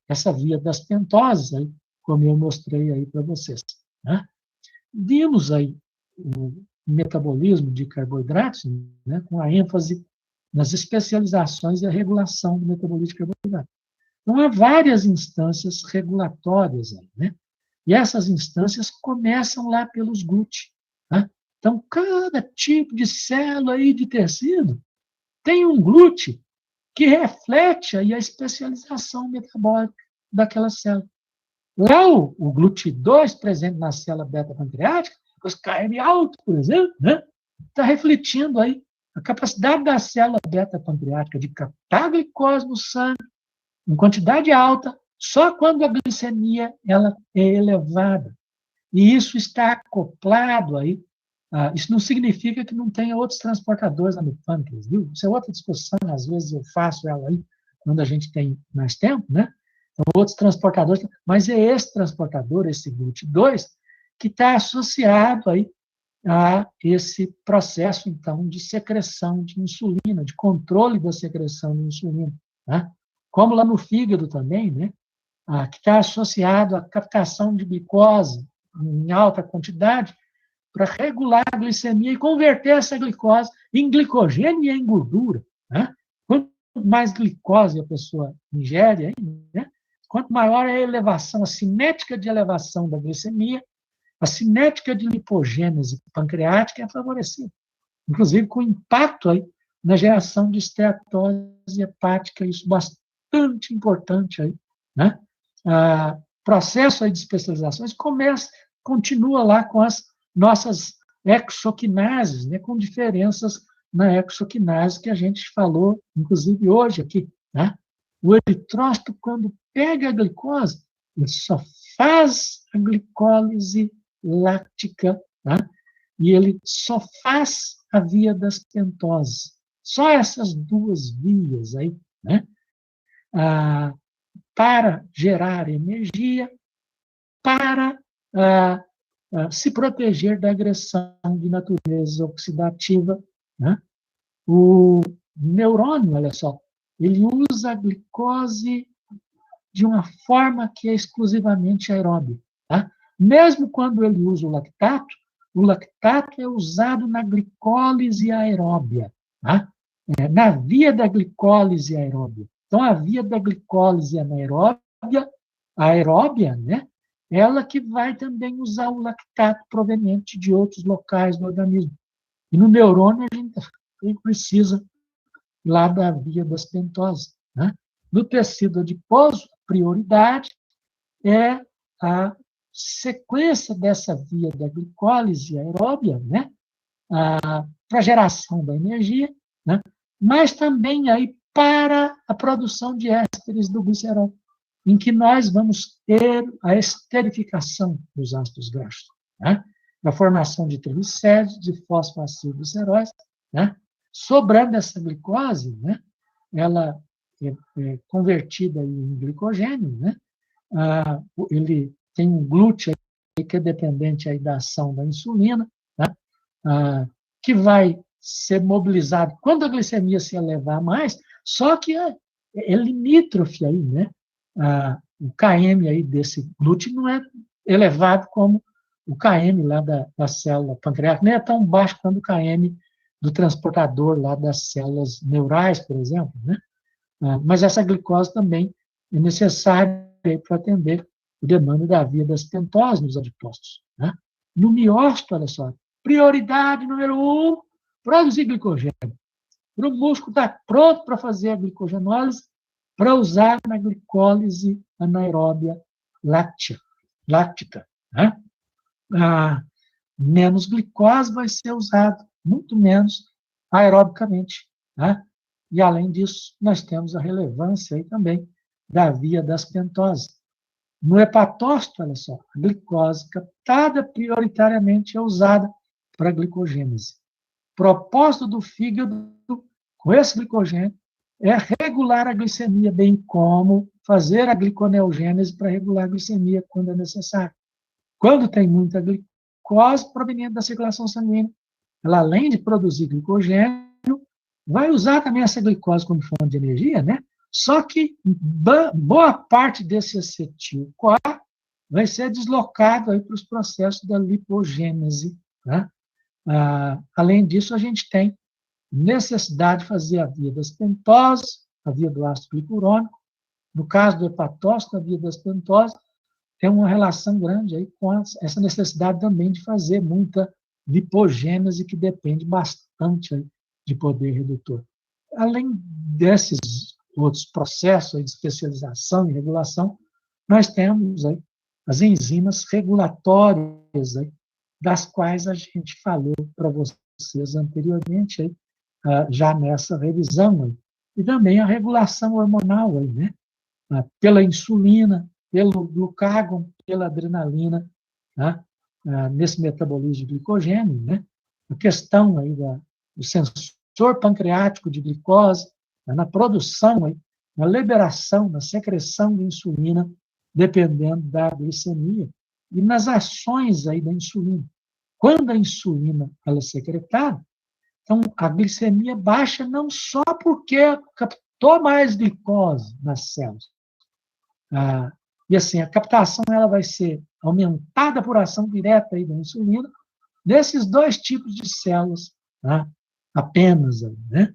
essa via das pentoses, aí, como eu mostrei aí para vocês. Né? Vimos aí o metabolismo de carboidratos, né, com a ênfase nas especializações e a regulação do metabolismo de carboidratos. Então, há várias instâncias regulatórias aí, né? E essas instâncias começam lá pelos GLUT. Né? Então, cada tipo de célula aí de tecido tem um GLUT que reflete aí a especialização metabólica daquela célula. Lá o GLUT2 presente na célula beta-pancreática, os KM alto, por exemplo, né, está refletindo aí a capacidade da célula beta-pancreática de captar glicose no sangue em quantidade alta, só quando a glicemia ela é elevada. E isso está acoplado aí. Isso não significa que não tenha outros transportadores no pâncreas, viu? Isso é outra discussão, às vezes eu faço ela aí, quando a gente tem mais tempo, né? Então, outros transportadores, mas é esse transportador, esse GLUT2, que está associado aí a esse processo, então, de secreção de insulina, de controle da secreção de insulina, né? Como lá no fígado também, né? Que está associado à captação de glicose em alta quantidade, para regular a glicemia e converter essa glicose em glicogênio e em gordura. Né? Quanto mais glicose a pessoa ingere, né? Quanto maior é a elevação, a cinética de elevação da glicemia, a cinética de lipogênese pancreática é favorecida, inclusive com impacto aí na geração de esteatose hepática, isso bastante importante aí, né? Processo aí de especializações continua lá com as nossas exoquinases, né, com diferenças na exoquinase que a gente falou, inclusive hoje aqui. Né? O eritrócito, quando pega a glicose, ele só faz a glicólise láctica, né? E ele só faz a via das pentoses. Só essas duas vias aí, né? Para gerar energia, para se proteger da agressão de natureza oxidativa. Né? O neurônio, olha só, ele usa a glicose de uma forma que é exclusivamente aeróbica. Tá? Mesmo quando ele usa o lactato é usado na glicólise aeróbia, tá? Na via da glicólise aeróbia. Então, a via da glicólise aeróbia, né? Ela que vai também usar o lactato proveniente de outros locais do organismo. E no neurônio, a gente precisa lá da via das pentoses. Né? No tecido adiposo, a prioridade é a sequência dessa via da glicólise aeróbia, né? Para a geração da energia, né? Mas também aí para a produção de ésteres do glicerol, em que nós vamos ter a esterificação dos ácidos graxos, né? A formação de triglicéridos, de fosfoacidogliceróis, né? Sobrando essa glicose, né? Ela é convertida em glicogênio, né? Ele tem um glúteo que é dependente aí da ação da insulina, né? Que vai ser mobilizado quando a glicemia se elevar mais, só que é limítrofe aí, né? O KM aí desse glúteo não é elevado como o KM lá da célula pancreática, nem é tão baixo quanto o KM do transportador lá das células neurais, por exemplo, né? Mas essa glicose também é necessária para atender o demanda da via das pentoses nos adipócitos. Né? No miócito, olha só, prioridade número 1, produzir glicogênio. O músculo está pronto para fazer a glicogenólise para usar na glicólise anaeróbia láctica. Né? Menos glicose vai ser usado, muito menos aerobicamente. Né? E, além disso, nós temos a relevância aí também da via das pentoses. No hepatócito, olha só, a glicose captada prioritariamente é usada para a glicogênese. O propósito do fígado com esse glicogênio é regular a glicemia, bem como fazer a gliconeogênese para regular a glicemia quando é necessário. Quando tem muita glicose proveniente da circulação sanguínea, ela, além de produzir glicogênio, vai usar também essa glicose como fonte de energia, né? Só que boa parte desse acetil-CoA vai ser deslocado aí para os processos da lipogênese, né? Além disso, a gente tem necessidade de fazer a via das pentoses, a via do ácido glicurônico. No caso do hepatócito, a via das pentoses tem uma relação grande aí com essa necessidade também de fazer muita lipogênese, que depende bastante aí de poder redutor. Além desses outros processos aí de especialização e regulação, nós temos aí as enzimas regulatórias aí, das quais a gente falou para vocês anteriormente, aí, já nessa revisão. Aí. E também a regulação hormonal, aí, né? Pela insulina, pelo glucagon, pela adrenalina, né? Nesse metabolismo de glicogênio, né? A questão aí do sensor pancreático de glicose, na produção, aí, na liberação, na secreção de insulina, dependendo da glicemia, e nas ações aí da insulina. Quando a insulina ela é secretada, então a glicemia baixa não só porque captou mais glicose nas células, e assim, a captação ela vai ser aumentada por ação direta aí da insulina nesses dois tipos de células, né? Apenas, né?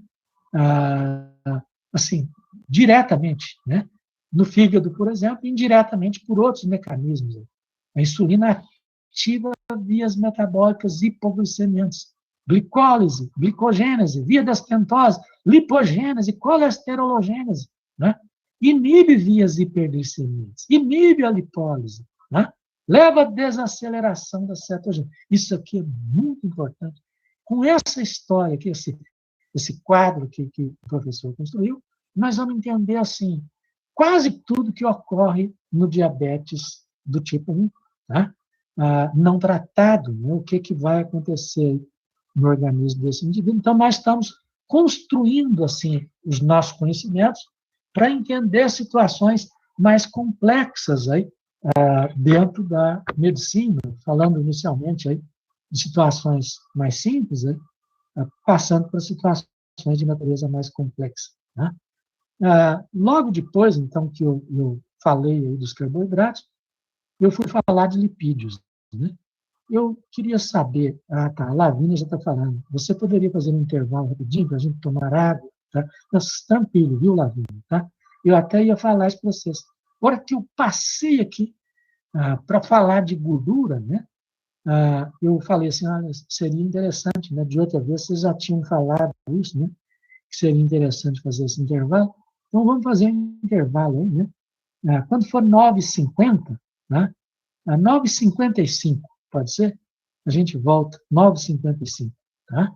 Assim, diretamente, né? No fígado, por exemplo, indiretamente por outros mecanismos. A insulina ativa vias metabólicas hipoglicemiantes, glicólise, glicogênese, via das pentose, lipogênese, colesterologênese, né? Inibe vias hiperglicemiantes, inibe a lipólise, né? Leva à desaceleração da cetogênese. Isso aqui é muito importante. Com essa história aqui, esse quadro que o professor construiu, nós vamos entender, assim, quase tudo que ocorre no diabetes do tipo 1, tá? Não tratado, né? O que vai acontecer no organismo desse indivíduo. Então, nós estamos construindo, assim, os nossos conhecimentos para entender situações mais complexas aí, dentro da medicina, falando inicialmente aí de situações mais simples, aí, passando para situações de natureza mais complexa. Né? Logo depois, então, que eu falei aí dos carboidratos, eu fui falar de lipídios. Né? Eu queria saber, tá, a Lavínia já está falando, você poderia fazer um intervalo rapidinho para a gente tomar água? Tá? Mas, tranquilo, viu, Lavínia? Tá? Eu até ia falar isso para vocês. A hora que eu passei aqui para falar de gordura, né? Eu falei assim, seria interessante, né? De outra vez vocês já tinham falado isso, né? Que seria interessante fazer esse intervalo. Então, vamos fazer um intervalo aí, né? Quando for 9h50, né? 9h55, pode ser? A gente volta, 9h55, tá?